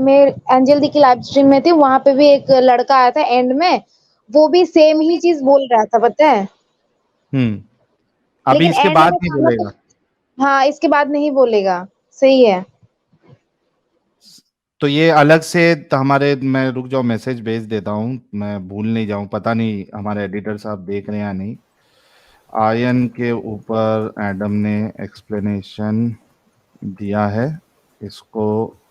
मैं एंजल दी की लाइव स्ट्रीम में थी, वहां पे भी एक लड़का आया था एंड में, वो भी सेम ही चीज बोल रहा था, पता है। अभी लेकिन इसके एंड बाद में नहीं था बोलेगा। हाँ, इसके बाद नहीं बोलेगा। सही है। तो ये अलग से हमारे, मैं रुक जाओ मैसेज भेज देता हूँ, मैं भूल नहीं जाऊं, पता नहीं हमारे एडिटर साहब देख रहे हैं या नहीं। आयन के ऊपर एडम ने एक्सप्लेनेशन दिया है, इसको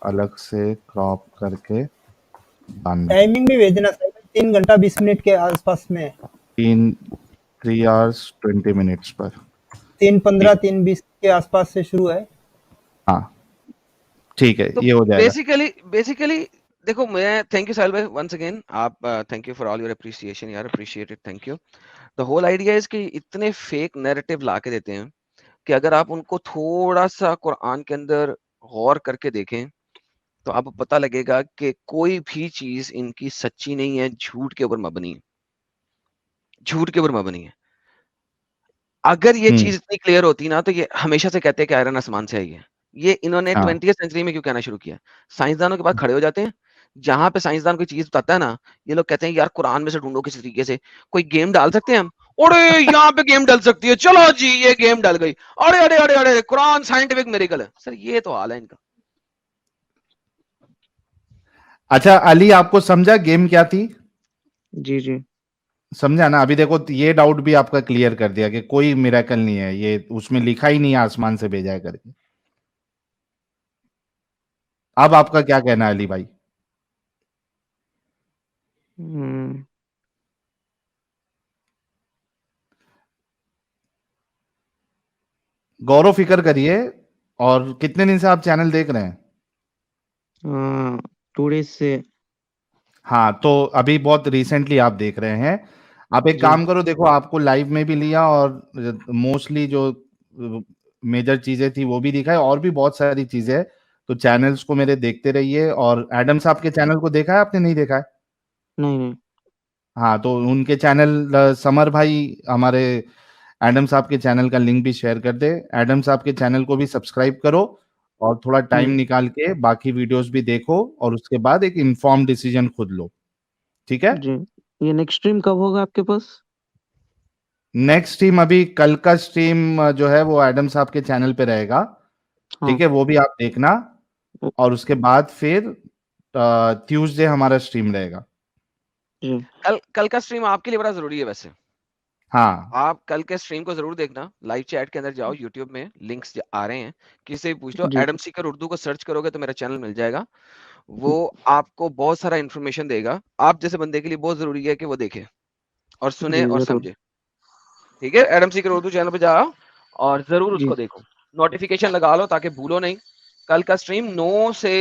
अलग से क्रॉप करके डालना। टाइमिंग भी भेजना सर, 3 घंटा 20 मिनट के आसपास में, 3 hours 20 minutes पर। 3:15 3:20 के आसपास से शुरू है। हाँ ठीक है, तो ये हो जाएगा। बेसिकली देखो, मैं थैंक यू साहिल भाई वंस अगेन, आप thank you for all your appreciation यार, appreciate it, thank you. The whole idea is कि इतने फेक नैरेटिव ला के देते हैं कि अगर आप उनको थोड़ा सा कुरान के अंदर गौर करके देखें तो आपको पता लगेगा कि कोई भी चीज इनकी सच्ची नहीं है, झूठ के ऊपर मबनी है। झूठ के ऊपर मबनी है। अगर ये चीज इतनी क्लियर होती ना तो ये हमेशा से कहते हैं कि आयरन आसमान से आई है। ये इन्होंने हाँ। 20th सेंचुरी में क्यों कहना शुरू किया? साइंसदानों के पास खड़े हो जाते हैं, जहां पे साइंसदान कोई चीज बताता है ना, ये लोग कहते हैं यार कुरान में से ढूंढो किसी तरीके से, कोई गेम डाल सकते हैं हम? अरे यहाँ पे गेम डल सकती है, चलो जी ये गेम डल गई, अरे अरे अरे अरे कुरान साइंटिफिक मिरेकल है। सर ये तो हाल है इनका। अच्छा अली, आपको समझा गेम क्या थी? जी, जी। समझा ना? अभी देखो ये डाउट भी आपका क्लियर कर दिया कि कोई मिरेकल नहीं है, ये उसमें लिखा ही नहीं है आसमान से भेजा है करके। अब आपका क्या कहना है अली भाई? हुँ। गौर फिक्र करिए। और कितने दिन से आप चैनल देख रहे हैं? 2 डेज़ से। हाँ, तो अभी बहुत रिसेंटली आप देख रहे हैं। आप एक जी। काम करो, देखो आपको लाइव में भी लिया और मोस्टली जो मेजर चीजें थी वो भी दिखाई, और भी बहुत सारी चीजें हैं। तो चैनल्स को मेरे देखते रहिए। और एडम साहब के चैनल को देखा है आपने, नहीं देखा है? नहीं, नहीं। हाँ, तो उनके चैनल समर भाई हमारे एडम साहब के चैनल का लिंक भी शेयर कर दे। एडम साहब के चैनल को भी सब्सक्राइब करो और थोड़ा टाइम हुँ। निकाल के बाकी वीडियोस भी देखो और उसके बाद एक इन्फॉर्म्ड डिसीजन खुद लो। ठीक है? जी। ये नेक्स्ट स्ट्रीम कब होगा आपके पास? नेक्स्ट स्ट्रीम अभी कल का स्ट्रीम जो है वो एडम साहब के चैनल पे रहेगा। हाँ। ठीक है? वो भी आप देखना। ओ और उसके बाद फिर ट्यूसडे हमारा स्ट्रीम रहेगा। जी। कल का स्ट्रीम आपके लिए बड़ा जरूरी है वैसे। हाँ। आप कल के स्ट्रीम को जरूर देखना। लाइव चैट के अंदर जाओ, यूट्यूब में लिंक्स आ रहे हैं, किसी से भी पूछ लो, जी। एडम सीकर उर्दू को सर्च करोगे तो मेरा चैनल मिल जाएगा। वो आपको बहुत सारा इन्फॉर्मेशन देगा। आप जैसे बंदे के लिए बहुत जरूरी है कि वो देखे और सुने जी, और ज़रूर। समझे। ठीक है? एडम सीकर उर्दू चैनल पे जाओ और जरूर जी। उसको देखो। नोटिफिकेशन लगा लो ताकि भूलो नहीं। कल का स्ट्रीम 9 से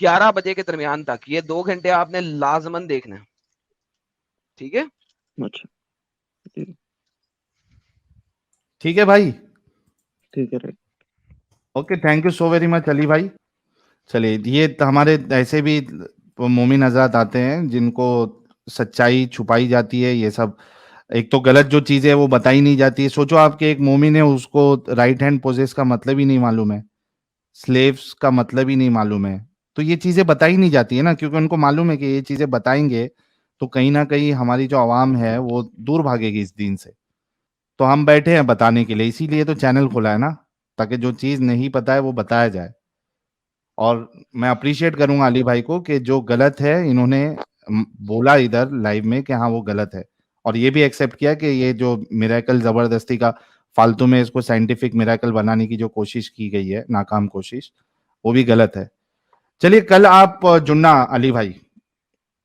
11 बजे के दरमियान तक, ये 2 घंटे आपने लाजमन देखना है। ठीक है? अच्छा। जी। ठीक है भाई? ठीक है, right. Okay, thank you so very much Ali भाई। चलिए, ये तो हमारे ऐसे भी मोमिन हज़रात आते हैं जिनको सच्चाई छुपाई जाती है, ये सब। एक तो गलत जो चीज़ें हैं वो बताई नहीं जाती है। सोचो आपके एक मोमिन है, उसको राइट हैंड पोजेस का मतलब ही नहीं मालूम है, स्लेव्स का मतलब ही नहीं मालूम है। तो ये चीज़ें बताई नहीं जाती है ना, क्योंकि उनको मालूम है कि ये चीज़ें बताएँगे तो कहीं न कहीं हमारी जो आवाम है वो दूर भागेगी इस दीन से। तो हम बैठे हैं बताने के लिए, इसीलिए तो चैनल खोला है ना, ताकि जो चीज़ नहीं पता है वो बताया जाए। और मैं अप्रिशिएट करूँगा अली भाई को कि जो गलत है इन्होंने बोला इधर लाइव में कि हाँ, वो गलत है। और ये भी एक्सेप्ट किया कि ये जो मिरेकल ज़बरदस्ती का फालतू में इसको साइंटिफिक मिरेकल बनाने की जो कोशिश की गई है, नाकाम कोशिश, वो भी गलत है। चलिए कल आप जुड़ना अली भाई।